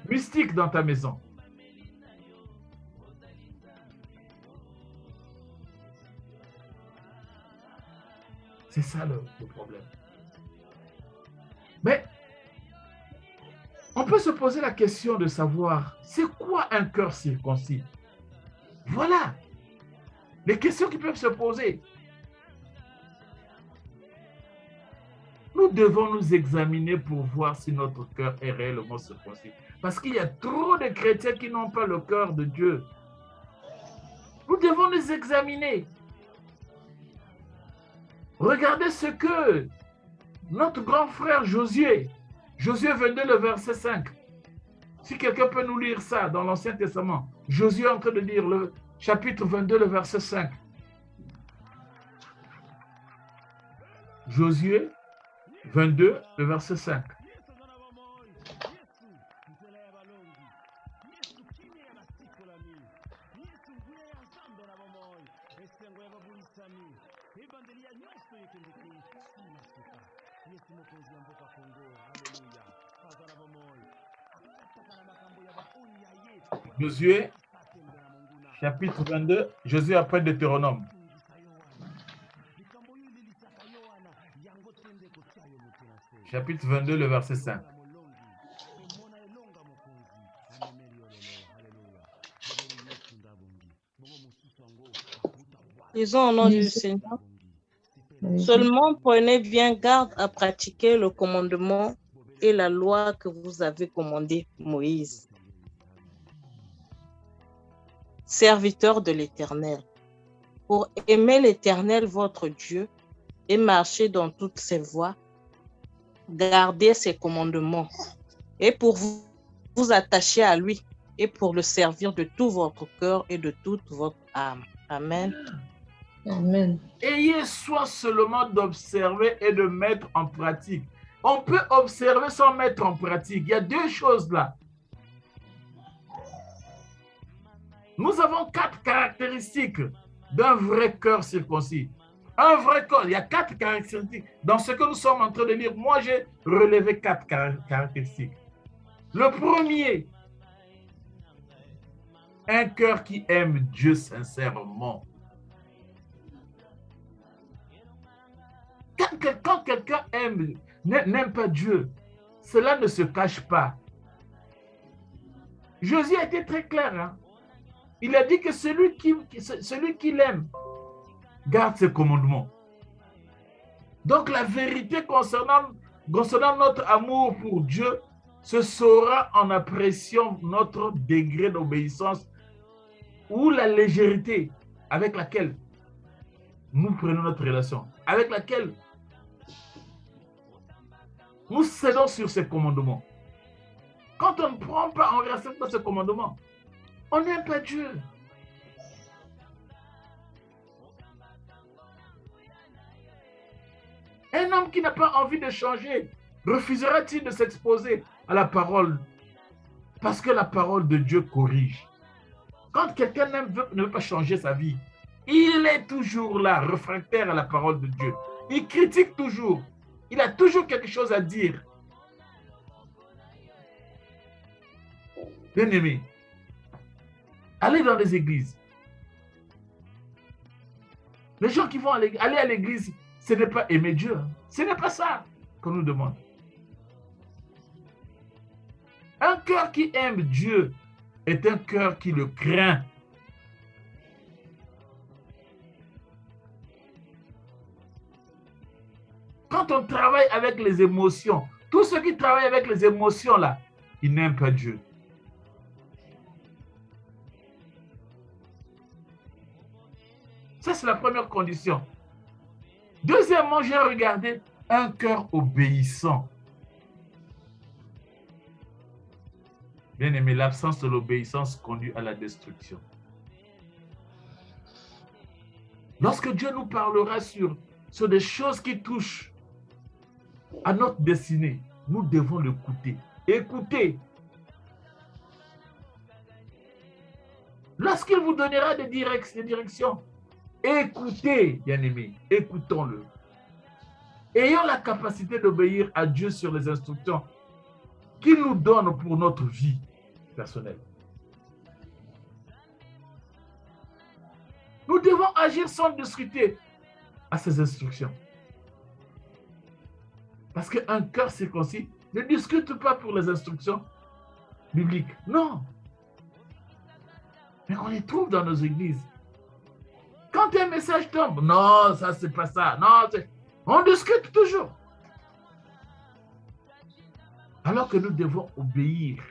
mystiques dans ta maison. C'est ça le problème. Mais on peut se poser la question de savoir, c'est quoi un cœur circoncis? Voilà les questions qui peuvent se poser. Nous devons nous examiner pour voir si notre cœur est réellement circoncis. Parce qu'il y a trop de chrétiens qui n'ont pas le cœur de Dieu. Nous devons nous examiner. Regardez ce que notre grand frère Josué 22, le verset 5. Si quelqu'un peut nous lire ça dans l'Ancien Testament, Josué est en train de dire, chapitre 22, le verset 5. Josué 22, le verset 5. Josué, chapitre 22, Josué après Deutéronome. Chapitre 22, le verset 5. Disons au nom du Seigneur. Seulement prenez bien garde à pratiquer le commandement et la loi que vous avez commandé Moïse, serviteur de l'Éternel, pour aimer l'Éternel votre Dieu et marcher dans toutes ses voies, garder ses commandements et pour vous attacher à lui et pour le servir de tout votre cœur et de toute votre âme. Amen. Amen. Ayez soin seulement d'observer et de mettre en pratique. On peut observer sans mettre en pratique. Il y a deux choses là. Nous avons 4 caractéristiques d'un vrai cœur circoncis. Un vrai cœur, il y a 4 caractéristiques. Dans ce que nous sommes en train de lire, moi j'ai relevé 4 caractéristiques. Le premier, un cœur qui aime Dieu sincèrement. Quand quelqu'un n'aime pas Dieu, cela ne se cache pas. Josué a été très clair. Hein? Il a dit que celui qui l'aime garde ses commandements. Donc la vérité concernant notre amour pour Dieu se saura en appréciant notre degré d'obéissance ou la légèreté avec laquelle nous prenons notre relation, avec laquelle nous cédons sur ces commandements. Quand on ne prend pas, on ne respecte pas ces commandements, on n'aime pas Dieu. Un homme qui n'a pas envie de changer, refusera-t-il de s'exposer à la parole? Parce que la parole de Dieu corrige. Quand quelqu'un ne veut pas changer sa vie, il est toujours là, réfractaire à la parole de Dieu. Il critique toujours. Il a toujours quelque chose à dire. Bien-aimés, allez dans les églises. Les gens qui vont aller à l'église, ce n'est pas aimer Dieu. Ce n'est pas ça qu'on nous demande. Un cœur qui aime Dieu est un cœur qui le craint. Quand on travaille avec les émotions, tous ceux qui travaillent avec les émotions là, ils n'aiment pas Dieu. Ça, c'est la première condition. Deuxièmement, j'ai regardé un cœur obéissant. Bien aimé, l'absence de l'obéissance conduit à la destruction. Lorsque Dieu nous parlera sur des choses qui touchent à notre destinée, nous devons l'écouter. Écoutez. Lorsqu'il vous donnera des directions, écoutez, bien-aimés, écoutons-le. Ayons la capacité d'obéir à Dieu sur les instructions qu'il nous donne pour notre vie personnelle. Nous devons agir sans discuter à ces instructions. Parce qu'un cœur circoncis ne discute pas pour les instructions bibliques. Non. Mais on les trouve dans nos églises. Quand un message tombe, non, ça c'est pas ça. Non, on discute toujours. Alors que nous devons obéir.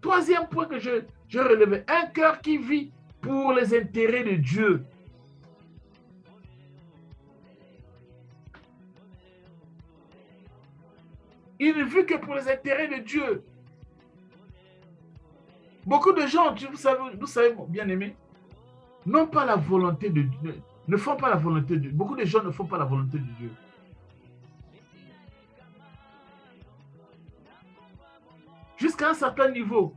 Troisième point que je relevais, un cœur qui vit pour les intérêts de Dieu. Il ne vit que pour les intérêts de Dieu. Beaucoup de gens, vous savez, bien aimé, n'ont pas la volonté de Dieu, ne font pas la volonté de Dieu. Beaucoup de gens ne font pas la volonté de Dieu. Jusqu'à un certain niveau.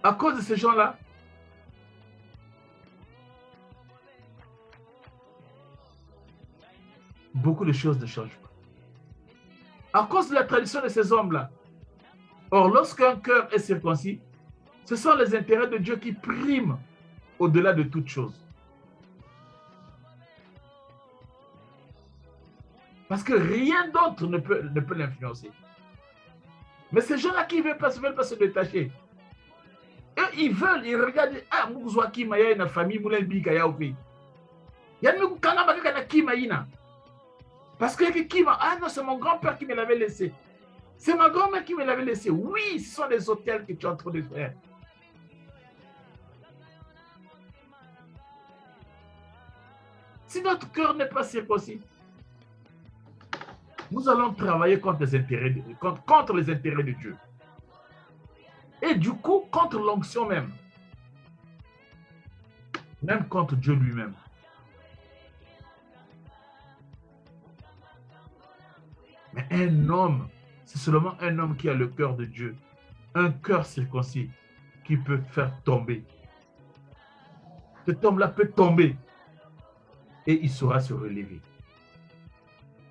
À cause de ces gens-là, beaucoup de choses ne changent pas. À cause de la tradition de ces hommes-là. Or, lorsqu'un cœur est circoncis, ce sont les intérêts de Dieu qui priment au-delà de toute chose. Parce que rien d'autre ne peut l'influencer. Mais ces gens-là qui ne veulent pas se détacher, eux, ils regardent, ah, Mouzouaki, Maya, une famille, Moulin Bika, Yaoupi. Parce que Kima, ah non, c'est mon grand-père qui me l'avait laissé. C'est ma grand-mère qui me l'avait laissé. Oui, ce sont des hôtels que tu es en train de faire. Si notre cœur n'est pas circoncis, nous allons travailler contre les intérêts de Dieu. Et du coup, contre l'onction même. Même contre Dieu lui-même. Mais un homme, c'est seulement un homme qui a le cœur de Dieu, un cœur circoncis, qui peut faire tomber. Cet homme-là peut tomber et il saura se relever.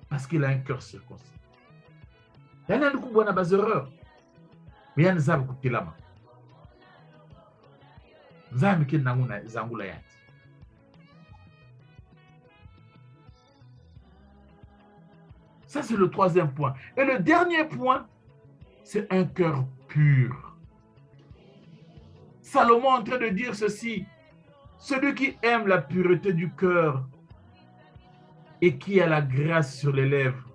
Parce qu'il a un cœur circoncis. Il y en a beaucoup de erreurs. Mais il y a des arbres qui lama. Ça, c'est le troisième point. Et le dernier point, c'est un cœur pur. Salomon est en train de dire ceci. Celui qui aime la pureté du cœur et qui a la grâce sur les lèvres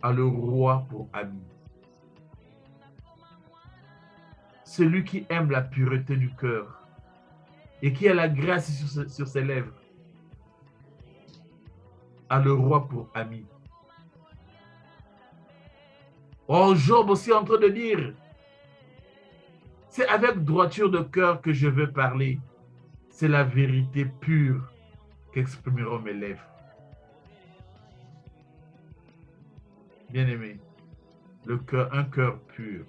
a le roi pour ami. Celui qui aime la pureté du cœur et qui a la grâce sur ses lèvres a le roi pour ami. Or, Job aussi est en train de dire, c'est avec droiture de cœur que je veux parler. C'est la vérité pure qu'exprimeront mes lèvres. Bien-aimé, un cœur pur.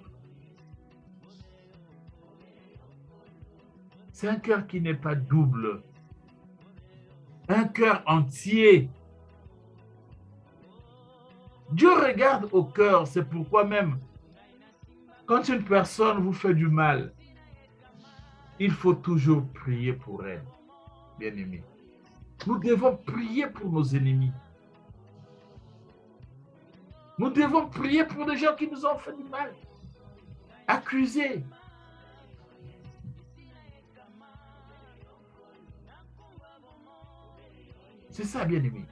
C'est un cœur qui n'est pas double. Un cœur entier. Dieu regarde au cœur, c'est pourquoi même, quand une personne vous fait du mal, il faut toujours prier pour elle, bien-aimé. Nous devons prier pour nos ennemis. Nous devons prier pour les gens qui nous ont fait du mal. Accuser. C'est ça, bien-aimé.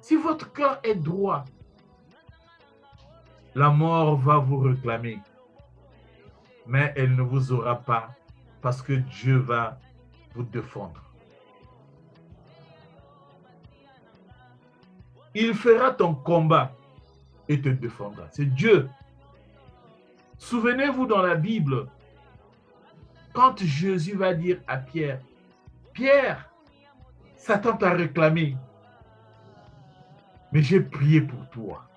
Si votre cœur est droit, la mort va vous réclamer. Mais elle ne vous aura pas parce que Dieu va vous défendre. Il fera ton combat et te défendra. C'est Dieu. Souvenez-vous dans la Bible, quand Jésus va dire à Pierre, Pierre, Satan t'a réclamé, mais j'ai prié pour toi.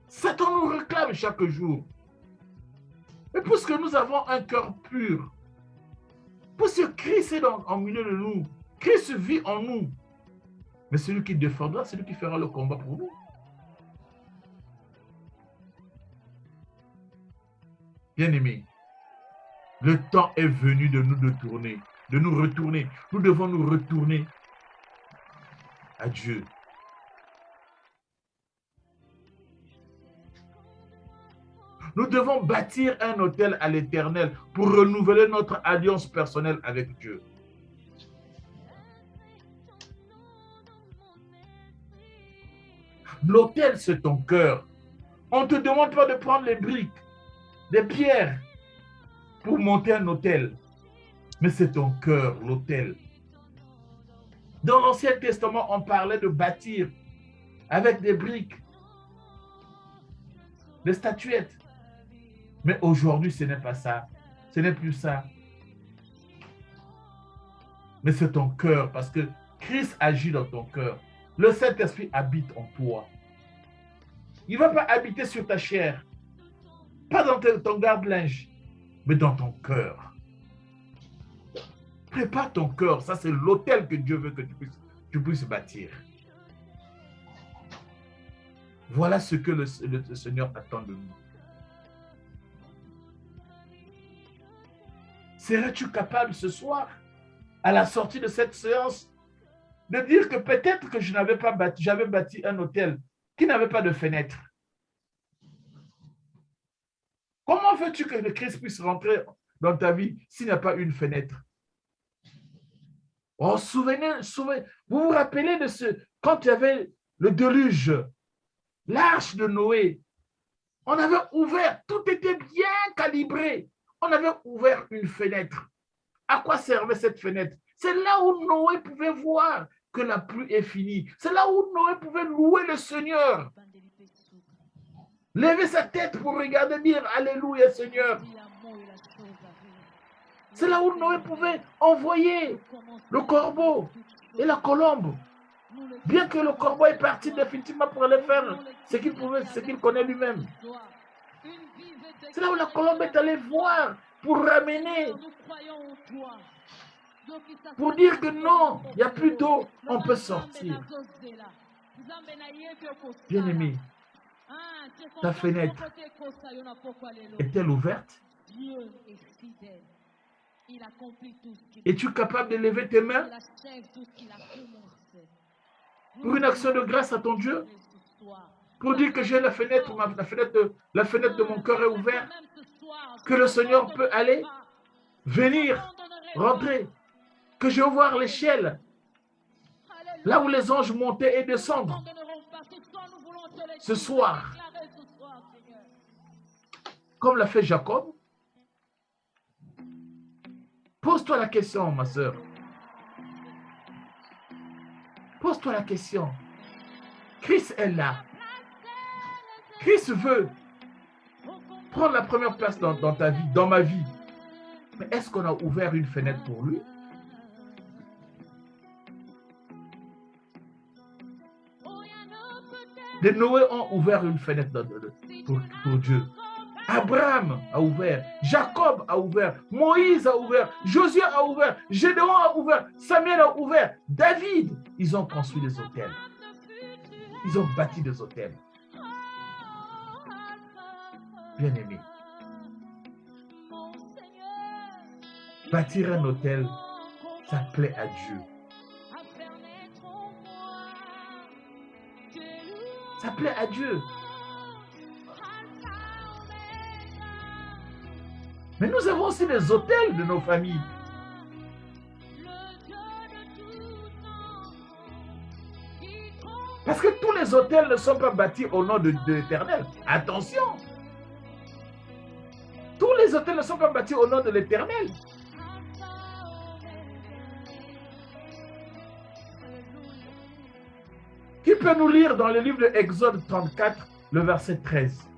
Satan nous réclame chaque jour. Mais puisque nous avons un cœur pur, puisque Christ est en milieu de nous, Christ vit en nous, mais celui qui défendra, c'est lui qui fera le combat pour nous. Bien-aimés, le temps est venu de nous retourner. Nous devons nous retourner à Dieu. Nous devons bâtir un autel à l'Éternel pour renouveler notre alliance personnelle avec Dieu. L'autel, c'est ton cœur. On ne te demande pas de prendre les briques, des pierres pour monter un autel. Mais c'est ton cœur, l'autel. Dans l'Ancien Testament, on parlait de bâtir avec des briques, des statuettes. Mais aujourd'hui, ce n'est pas ça. Ce n'est plus ça. Mais c'est ton cœur, parce que Christ agit dans ton cœur. Le Saint-Esprit habite en toi. Il ne va pas habiter sur ta chair, pas dans ton garde-linge, mais dans ton cœur. Prépare ton cœur, ça c'est l'autel que Dieu veut que tu puisses bâtir. Voilà ce que le Seigneur attend de nous. Serais-tu capable ce soir, à la sortie de cette séance, de dire que peut-être que j'avais bâti un hôtel qui n'avait pas de fenêtre? Comment veux-tu que le Christ puisse rentrer dans ta vie s'il n'y a pas une fenêtre? Oh, vous vous rappelez de quand il y avait le déluge, l'arche de Noé, on avait ouvert, tout était bien calibré. On avait ouvert une fenêtre. À quoi servait cette fenêtre? C'est là où Noé pouvait voir que la pluie est finie. C'est là où Noé pouvait louer le Seigneur. Lever sa tête pour regarder, dire Alléluia Seigneur. C'est là où Noé pouvait envoyer le corbeau et la colombe. Bien que le corbeau est parti définitivement pour aller faire ce qu'il connaît lui-même. C'est là où la colombe est allée voir pour ramener, pour dire que non, il n'y a plus d'eau, on peut sortir. Bien-aimé, ta fenêtre est-elle ouverte? Es-tu capable de lever tes mains pour une action de grâce à ton Dieu? Pour dire que j'ai la fenêtre de mon cœur est ouverte, que le Seigneur peut aller, venir, rentrer, que je vais voir l'échelle, là où les anges montaient et descendent. Ce soir, comme l'a fait Jacob, pose-toi la question, ma soeur. Pose-toi la question. Christ est là. Christ veut prendre la première place dans ta vie, dans ma vie. Mais est-ce qu'on a ouvert une fenêtre pour lui? Les Noé ont ouvert une fenêtre pour Dieu. Abraham a ouvert, Jacob a ouvert, Moïse a ouvert, Josué a ouvert, Gédéon a ouvert, Samuel a ouvert, David. Ils ont construit des hôtels. Ils ont bâti des hôtels. Bien-aimé, bâtir un hôtel, ça plaît à Dieu. Ça plaît à Dieu. Mais nous avons aussi des hôtels de nos familles. Parce que tous les hôtels ne sont pas bâtis au nom de l'Éternel. Attention! Tous les hôtels ne sont pas bâtis au nom de l'Éternel. Qui peut nous lire dans le livre de Exode 34, le verset 13?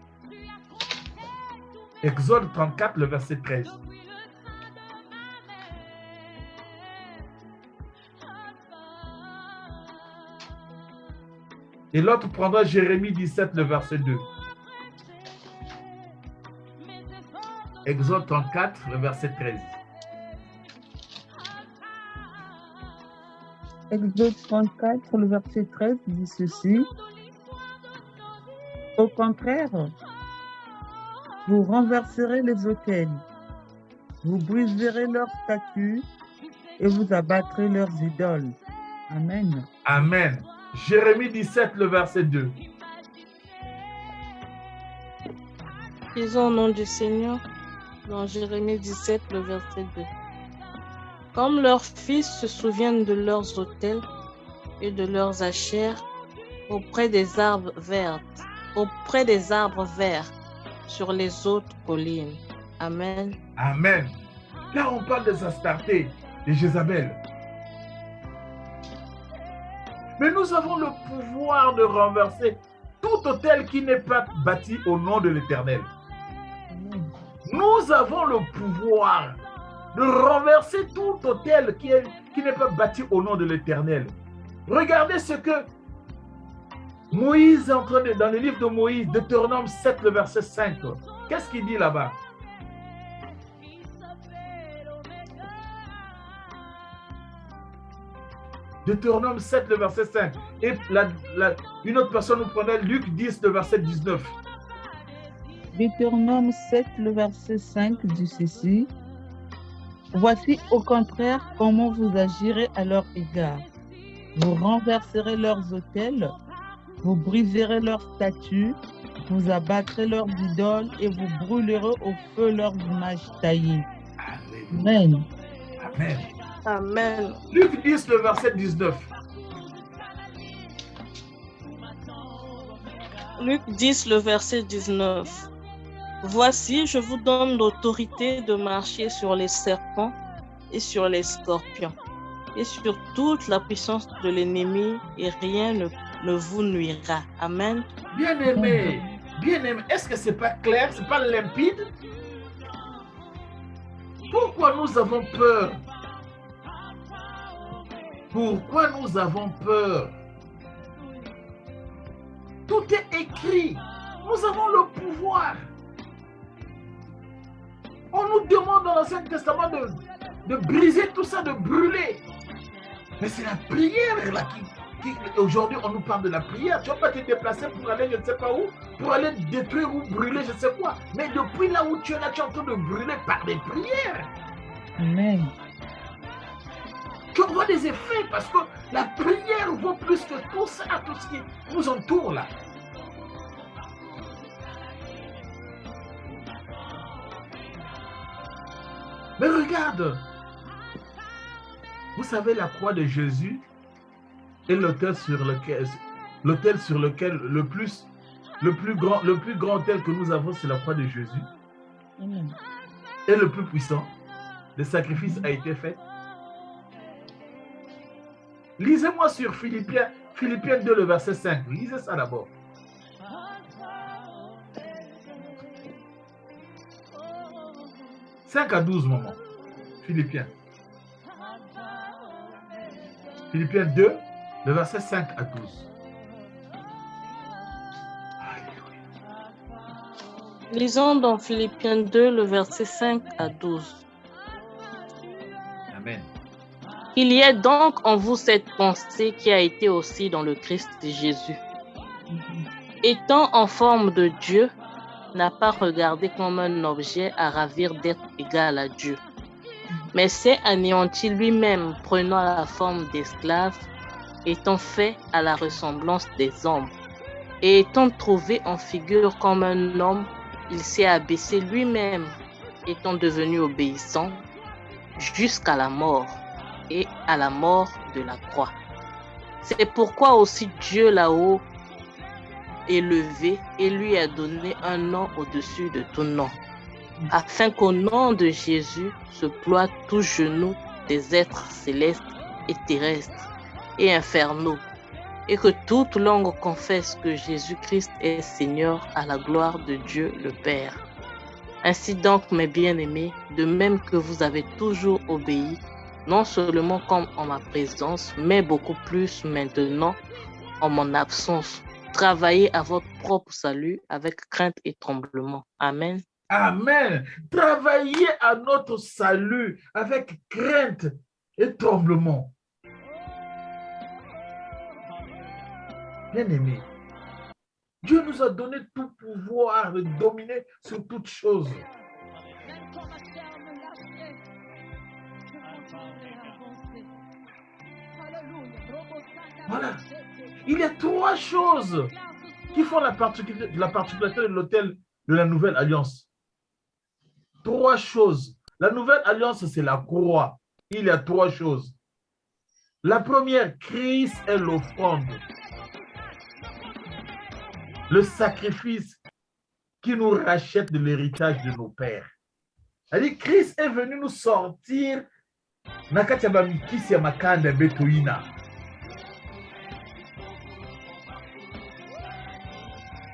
Exode 34, le verset 13. Et l'autre prendra Jérémie 17, le verset 2. Exode 34, le verset 13. Exode 34, le verset 13 dit ceci. Au contraire, vous renverserez les autels, vous briserez leurs statues et vous abattrez leurs idoles. Amen. Amen. Jérémie 17, le verset 2. Disons au nom du Seigneur, dans Jérémie 17, le verset 2. Comme leurs fils se souviennent de leurs autels et de leurs achères auprès des arbres verts, sur les hautes collines. Amen. Amen. Là, on parle des Astartés, de Jézabel. Mais nous avons le pouvoir de renverser tout autel qui n'est pas bâti au nom de l'Éternel. Nous avons le pouvoir de renverser tout autel qui n'est pas bâti au nom de l'Éternel. Regardez ce que Moïse est en train de, dans le livre de Moïse, Deutéronome 7, le verset 5. Qu'est-ce qu'il dit là-bas? Deutéronome 7, le verset 5. Et une autre personne nous prenait Luc 10, le verset 19. Deutéronome 7, le verset 5 dit ceci. Voici au contraire comment vous agirez à leur égard. Vous renverserez leurs autels, vous briserez leurs statues, vous abattrez leurs idoles et vous brûlerez au feu leurs images taillées. Amen. Amen. Amen. Luc 10, le verset 19. Luc 10, le verset 19. Voici, je vous donne l'autorité de marcher sur les serpents et sur les scorpions et sur toute la puissance de l'ennemi et rien ne vous nuira. Amen. Bien-aimé, bien-aimé, est-ce que c'est pas clair, c'est pas limpide? Pourquoi nous avons peur? Pourquoi nous avons peur? Tout est écrit. Nous avons le pouvoir. On nous demande dans l'Ancien Testament de briser tout ça, de brûler. Mais c'est la prière là qui aujourd'hui on nous parle de la prière. Tu ne vas pas te déplacer pour aller je ne sais pas où, pour aller détruire ou brûler je ne sais quoi. Mais depuis là où tu es là, tu es en train de brûler par des prières. Amen. Tu vois des effets parce que la prière vaut plus que tout ça, tout ce qui nous entoure là. Mais regarde, vous savez la croix de Jésus est l'autel sur lequel le plus grand autel que nous avons, c'est la croix de Jésus. Amen. Et le plus puissant, le sacrifice a été fait. Lisez-moi sur Philippiens 2, le verset 5. Lisez ça d'abord. « 5 à 12, maman. Philippiens 2, le verset 5 à 12. Lisons dans Philippiens 2, le verset 5 à 12. Amen. Il y a donc en vous cette pensée qui a été aussi dans le Christ Jésus. Étant en forme de Dieu, n'a pas regardé comme un objet à ravir d'être égal à Dieu, mais s'est anéanti lui-même, prenant la forme d'esclave, étant fait à la ressemblance des hommes, et étant trouvé en figure comme un homme, il s'est abaissé lui-même, étant devenu obéissant jusqu'à la mort, et à la mort de la croix. C'est pourquoi aussi Dieu là-haut élevé et lui a donné un nom au-dessus de tout nom, afin qu'au nom de Jésus se ploie tout genou des êtres célestes et terrestres et infernaux, et que toute langue confesse que Jésus-Christ est Seigneur à la gloire de Dieu le Père. Ainsi donc, mes bien-aimés, de même que vous avez toujours obéi, non seulement comme en ma présence, mais beaucoup plus maintenant en mon absence, travaillez à votre propre salut avec crainte et tremblement. Amen. Amen. Travaillez à notre salut avec crainte et tremblement. Bien-aimés, Dieu nous a donné tout pouvoir de dominer sur toutes choses. Voilà. Il y a trois choses qui font la particularité de l'autel de la Nouvelle Alliance. Trois choses. La Nouvelle Alliance, c'est la croix. Il y a trois choses. La première, Christ est l'offrande. Le sacrifice qui nous rachète de l'héritage de nos pères. C'est-à-dire, Christ est venu nous sortir.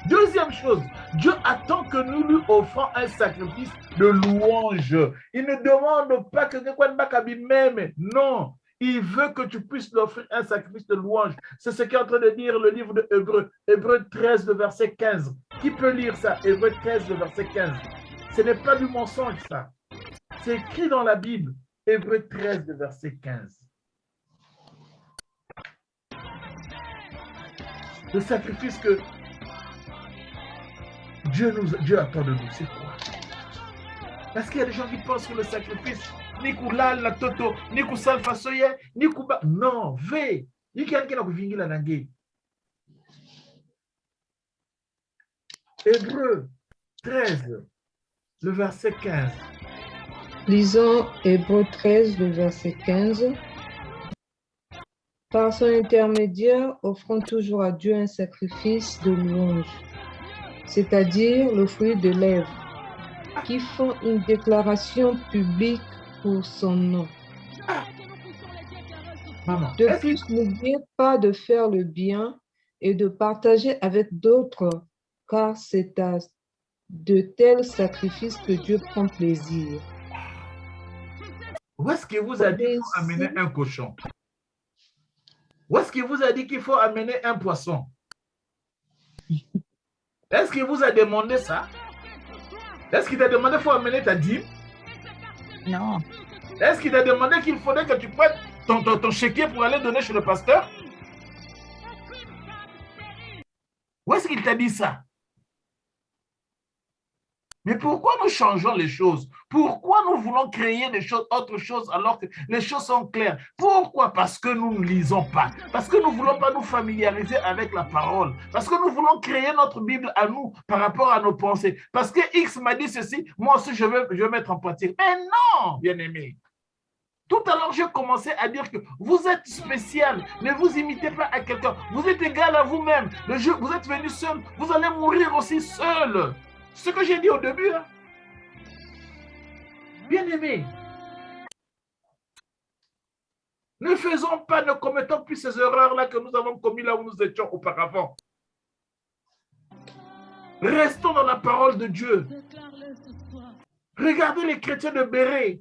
Deuxième chose, Dieu attend que nous lui offrons un sacrifice de louange. Il ne demande pas que même. Non, il veut que tu puisses lui offrir un sacrifice de louange. C'est ce qu'est en train de dire le livre de Hébreux, Hébreux 13, le verset 15. Qui peut lire ça? Hébreux 13, le verset 15. Ce n'est pas du mensonge, ça. C'est écrit dans la Bible. Hébreux 13, le verset 15. Le sacrifice que Dieu attend de nous, c'est quoi? Parce qu'il y a des gens qui pensent que le sacrifice, ni koulal la toto, ni kousal fasoye, ni kouba. Non, ve. Il y a quelqu'un qui a la nangue. Hébreux 13, le verset 15. Lisons Hébreux 13, le verset 15. Par son intermédiaire, offrons toujours à Dieu un sacrifice de louange, c'est-à-dire le fruit de lèvres, qui font une déclaration publique pour son nom. Maman, De plus, n'oubliez pas de faire le bien et de partager avec d'autres, car c'est à de tels sacrifices que Dieu prend plaisir. où est-ce qu'il vous a dit qu'il faut amener un cochon? Où est-ce qu'il vous a dit qu'il faut amener un poisson? Est-ce qu'il vous a demandé ça? Est-ce qu'il t'a demandé qu'il faut amener ta dîme? Non. Est-ce qu'il t'a demandé qu'il faudrait que tu prennes ton chéquier pour aller donner chez le pasteur? Où est-ce qu'il t'a dit ça? Mais pourquoi nous changeons les choses? Pourquoi nous voulons créer des choses, autre chose, alors que les choses sont claires? Pourquoi? Parce que nous ne lisons pas. Parce que nous ne voulons pas nous familiariser avec la parole. Parce que nous voulons créer notre Bible à nous par rapport à nos pensées. Parce que X m'a dit ceci, moi aussi je vais mettre en pratique. Mais non, bien-aimé. Tout à l'heure, j'ai commencé à dire que vous êtes spécial. Ne vous imitez pas à quelqu'un. Vous êtes égal à vous-même. Vous êtes venu seul. Vous allez mourir aussi seul. Ce que j'ai dit au début, hein. Bien-aimé, ne faisons pas, ne commettons plus ces erreurs-là que nous avons commises là où nous étions auparavant. Restons dans la parole de Dieu. Regardez les chrétiens de Béret.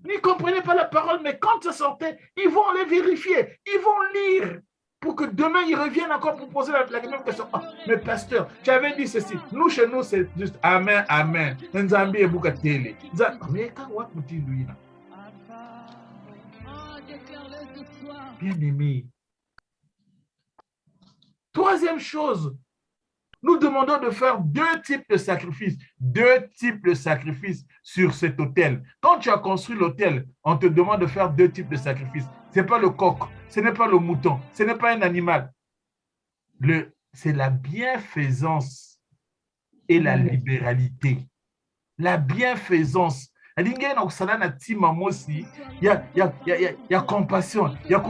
Ils ne comprenaient pas la parole, mais quand ça sortait, ils vont aller vérifier, ils vont lire. Pour que demain, ils reviennent encore pour poser la même question. Oh, mais pasteur, tu avais dit ceci. Nous, chez nous, c'est juste Amen, Amen. Nzambi et Boukatele. Mais quand on dit lui, bien aimé. Troisième chose, nous demandons de faire deux types de sacrifices. Deux types de sacrifices sur cet autel. Quand tu as construit l'autel, on te demande de faire deux types de sacrifices. Ce n'est pas le coq, ce n'est pas le mouton, ce n'est pas un animal. C'est la bienfaisance et la libéralité. La bienfaisance. Il y a compassion, il y a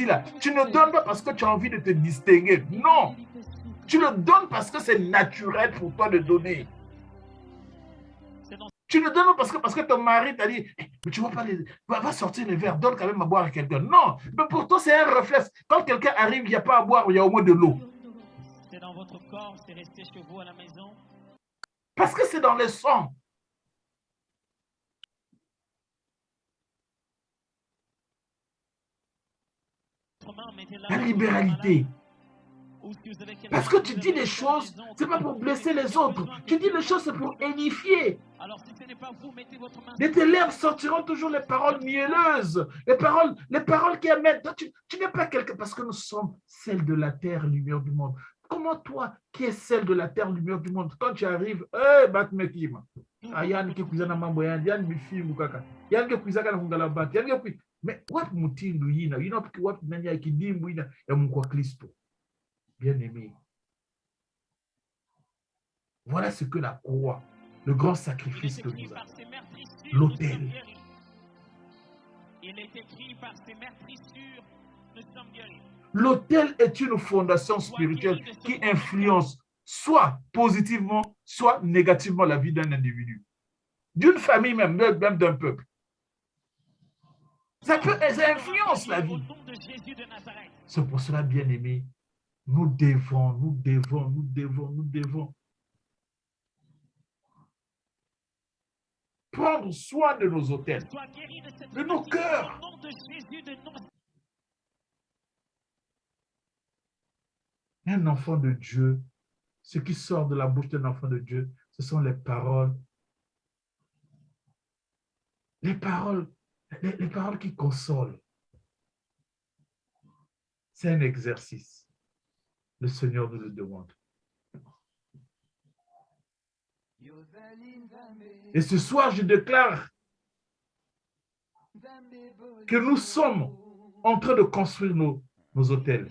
là. Tu ne donnes pas parce que tu as envie de te distinguer. Non. Tu le donnes parce que c'est naturel pour toi de donner. Tu le donnes parce que ton mari t'a dit, mais tu va sortir les verres, donne quand même à boire à quelqu'un. Non, mais pour toi, c'est un réflexe. Quand quelqu'un arrive, il n'y a pas à boire, il y a au moins de l'eau. C'est dans votre corps, c'est resté chez vous à la maison. Parce que c'est dans le sang. La libéralité. Parce que tu dis les choses, ce n'est pas pour blesser les autres. Tu dis les choses, c'est pour édifier. De tes lèvres sortiront toujours les paroles mielleuses, les paroles qui amènent. Tu n'es pas quelqu'un, parce que nous sommes celle de la terre, lumière du monde. Comment toi, qui es celle de la terre, lumière du monde, quand tu arrives, mais what mutindu yina, what nani akidimbu yina ya mkwa Kristo. Bien-aimé. Voilà ce que la croix, le grand sacrifice que nous avons. L'autel. L'autel est une fondation spirituelle qui influence soit positivement, soit négativement la vie d'un individu. D'une famille même d'un peuple. Ça influence la vie. C'est pour cela, bien-aimé, Nous devons prendre soin de nos autels, Sois guéri de cette de nos maladie cœurs. au nom de Jésus de Nazareth. Un enfant de Dieu, ce qui sort de la bouche d'un enfant de Dieu, ce sont les paroles qui consolent. C'est un exercice. Le Seigneur nous le demande. Et ce soir, je déclare que nous sommes en train de construire nos autels.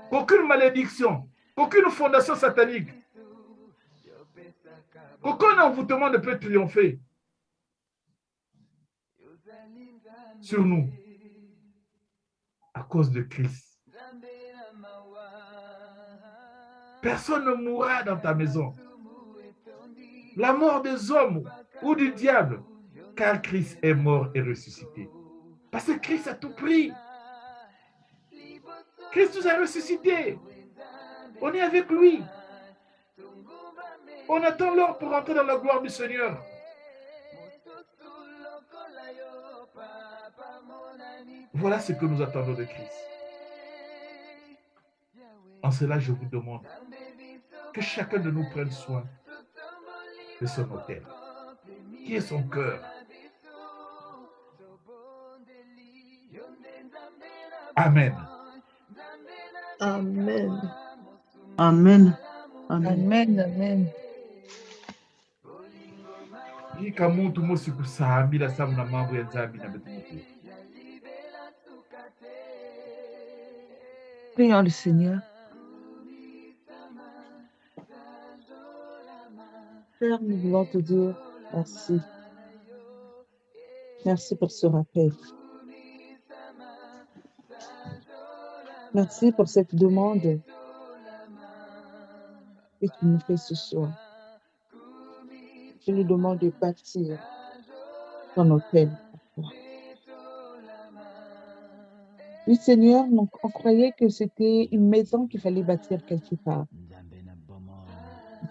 Qu'aucune malédiction, qu'aucune fondation satanique, qu'aucun envoûtement ne peut triompher sur nous à cause de Christ. Personne ne mourra dans ta maison. La mort des hommes ou du diable, car Christ est mort et ressuscité. Parce que Christ a tout pris. Christ nous a ressuscité. On est avec lui. On attend l'heure pour entrer dans la gloire du Seigneur. Voilà ce que nous attendons de Christ. En cela, je vous demande que chacun de nous prenne soin de son autel, qui est son cœur. Amen. Amen. Amen. Amen, amen. Prions le Seigneur. Père, nous voulons te dire merci. Merci pour ce rappel. Merci pour cette demande que tu nous fais ce soir. Tu nous demandes de bâtir ton autel. Oui, Seigneur, on croyait que c'était une maison qu'il fallait bâtir quelque part.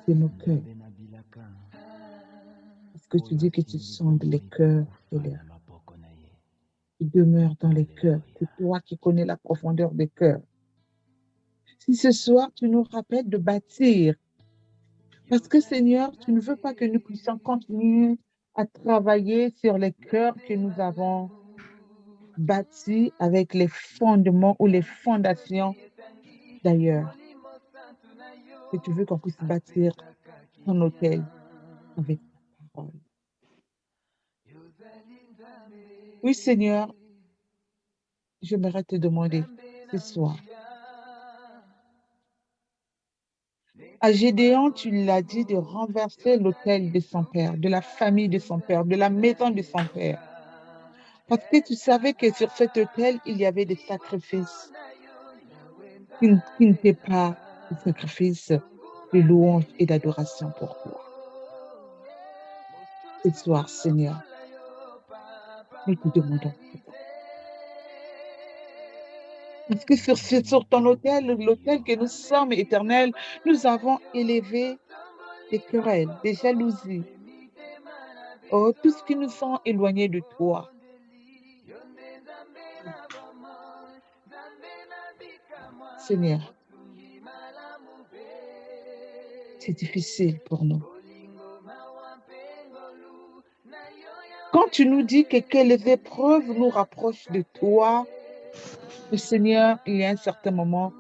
C'est nos cœurs. Parce que tu dis que tu sondes les cœurs et les âmes. Tu demeures dans les cœurs. C'est toi qui connais la profondeur des cœurs. Si ce soir, tu nous rappelles de bâtir, parce que Seigneur, tu ne veux pas que nous puissions continuer à travailler sur les cœurs que nous avons bâtis avec les fondements ou les fondations d'ailleurs. Que tu veux qu'on puisse bâtir ton autel avec ta parole. Oui, Seigneur, j'aimerais te demander ce soir. À Gédéon, tu l'as dit de renverser l'autel de son père, de la famille de son père, de la maison de son père. Parce que tu savais que sur cet autel, il y avait des sacrifices qui n'étaient pas des sacrifices de louange et d'adoration pour toi. Ce soir, Seigneur, nous te demandons pardon. Parce que sur ton autel, l'autel que nous sommes éternels, nous avons élevé des querelles, des jalousies, oh, tout ce qui nous sont éloignés de toi. Seigneur, c'est difficile pour nous. Quand tu nous dis que les épreuves nous rapprochent de toi, le Seigneur, il y a un certain moment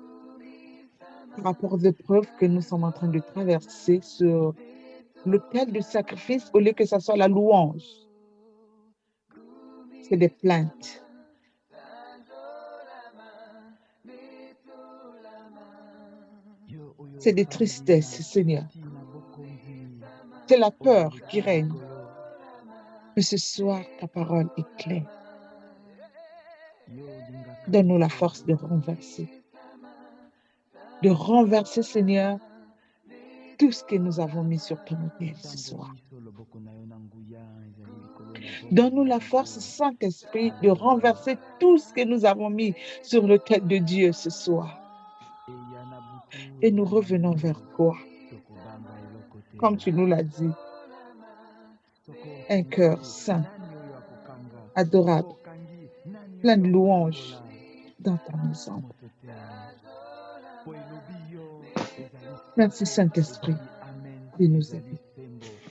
par rapport aux épreuves que nous sommes en train de traverser sur l'autel de sacrifice, au lieu que ce soit la louange. C'est des plaintes. C'est des tristesses, Seigneur. C'est la peur qui règne. Mais ce soir, ta parole est claire. Donne-nous la force de renverser. De renverser, Seigneur, tout ce que nous avons mis sur ton autel ce soir. Donne-nous la force, Saint-Esprit, de renverser tout ce que nous avons mis sur l'autel de Dieu ce soir. et nous revenons vers toi. Comme tu nous l'as dit, un cœur saint, adorable, plein de louanges dans ta maison. Merci Saint-Esprit de nous aider.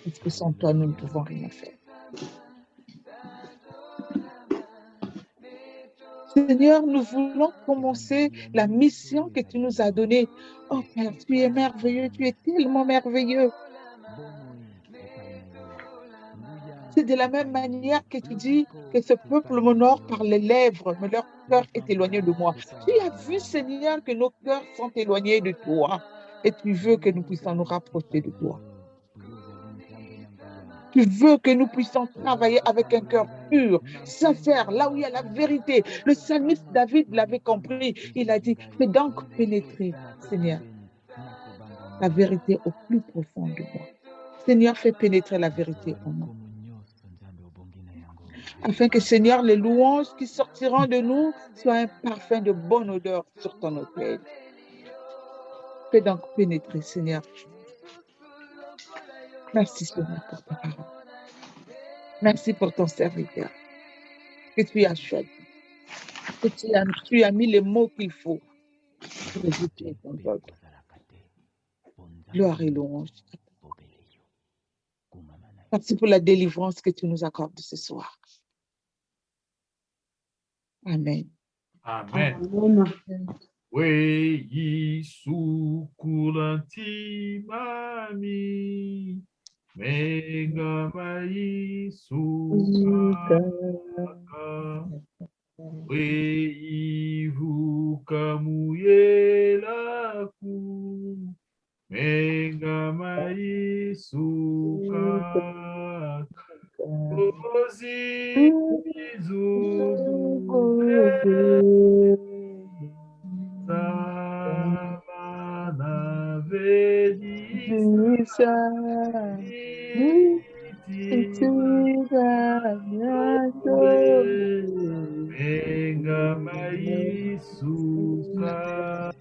Parce que sans toi, nous ne pouvons rien faire. Seigneur, nous voulons commencer la mission que tu nous as donnée. Oh Père, tu es merveilleux, tu es tellement merveilleux. C'est de la même manière que tu dis que ce peuple m'honore par les lèvres, mais leur cœur est éloigné de moi. Tu as vu, Seigneur, que nos cœurs sont éloignés de toi et tu veux que nous puissions nous rapprocher de toi. Tu veux que nous puissions travailler avec un cœur pur, sincère, là où il y a la vérité. Le psalmiste David l'avait compris. Il a dit, fais donc pénétrer, Seigneur, la vérité au plus profond de moi. Seigneur, fais pénétrer la vérité en nous. Afin que, Seigneur, les louanges qui sortiront de nous soient un parfum de bonne odeur sur ton autel. Fais donc pénétrer, Seigneur. Merci, Seigneur, pour ta parole. Merci pour ton serviteur que tu as choisi, que tu as mis les mots qu'il faut pour exécuter ton œuvre. Gloire et louange. Merci pour la délivrance que tu nous accordes ce soir. Amen. Amen. We sukulanti mami megamai sukaka we vukamuyelaku megamai sukaka ozi Samana Vedisa Mengamai Suka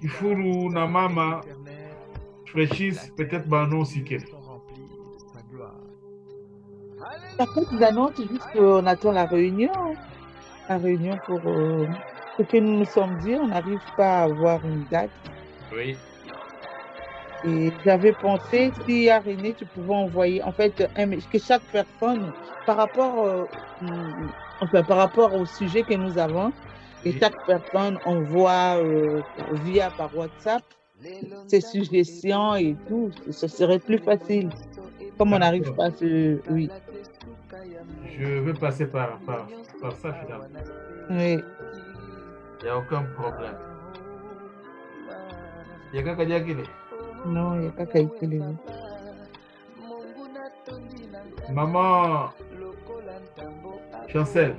Kifuru na mama précise peut-être non si qu'elle. La fête des annonces, juste on attend la réunion pour ce que nous nous sommes dit, on n'arrive pas à avoir une date. Oui. Et j'avais pensé, si à René, tu pouvais envoyer, en fait, que chaque personne, par rapport au sujet que nous avons, et chaque personne envoie par WhatsApp ses suggestions et tout, ce serait plus facile. Comme on n'arrive pas à se... Oui. Je vais passer par ça finalement. Oui. Il n'y a aucun problème. Il y a quelqu'un qui a dit? Non, il n'y a pas qu'à utiliser. Maman Chancel.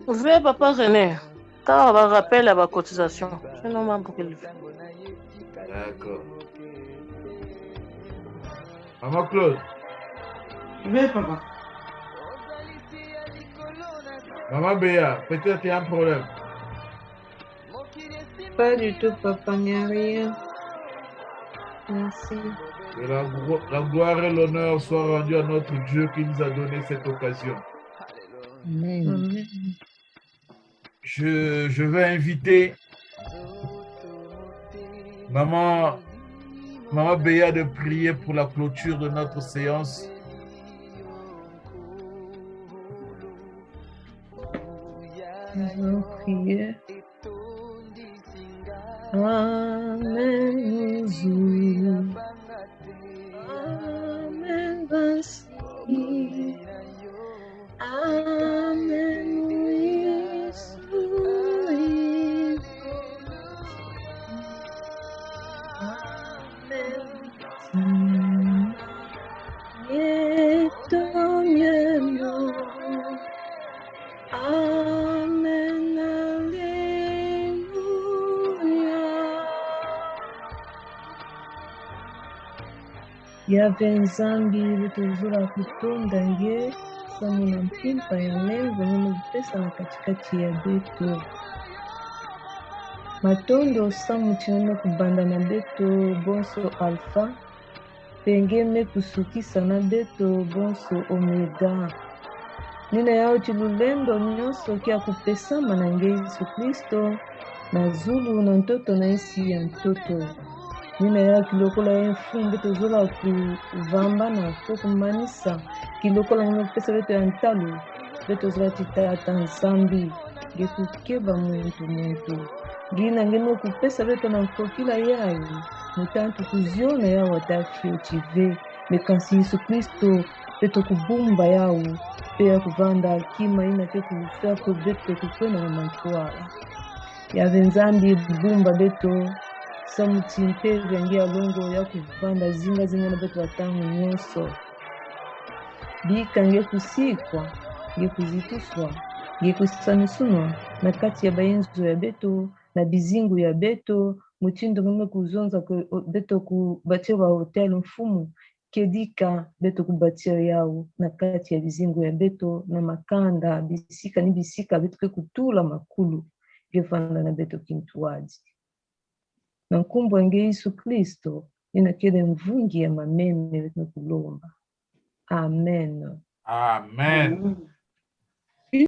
Oui, papa René. Quand on va rappeler la cotisation, c'est normal pour qu'il le fasse. D'accord. Maman Claude. Oui, papa. Maman Béa, peut-être qu'il y a un problème. Pas du tout, papa, il n'y a rien. Merci. Que la gloire et l'honneur soient rendus à notre Dieu qui nous a donné cette occasion. Amen. Amen. Je vais inviter Maman Béa de prier pour la clôture de notre séance. Nous allons prier. Amen. Amen. Amen. Amen. Alléluia. Yave nzambi lutuzula kutonda ye samu na mpimpa ya lengo nimepesa na katikati ya beto. Matondo samu chinene kubanda na beto bonso alfa. Pengeme kusukisa na beto bonso omega. Nina yao chilulendo nyonso kia kupesama na nge Yesu Kristo na zulu na ntoto na isi ya ntoto. Nina yao kilokola enfu beto zola kuvamba na kukumanisa. Kilokola nime pesa beto ya ntalu. Beto zola titata nzambi. Ge kukeba muntu. Gina ngeno kupesa beto na nkokila yayi. Mutantu kuziona yao watafio chive. Mekansi Yesu Kristo beto kubumba yao. Pea kuvanda akima ina ke kufea ko beto kukwena na mantuala. Ya venzambi bumba beto. Samuti mpeve ngia longo ya kuvanda zinga na beto watangu nyonso. Bika nge kusikwa. Nge kuzituswa. Nge kusanusunwa. Na kati ya bayenzo ya beto. Na bizingu ya beto. Mutindo ngeme kuzonza beto kubatia wa hotel mfumu. Kedika beto kubatia yao na kati ya bizingu ya beto na makanda bisika ni bisika beto ke kutula makulu gefanda na beto kintuaji. Na nkumbo nge Yesu Kristo ina kede mvungi ya mameme beto kulomba. Amen. Amen.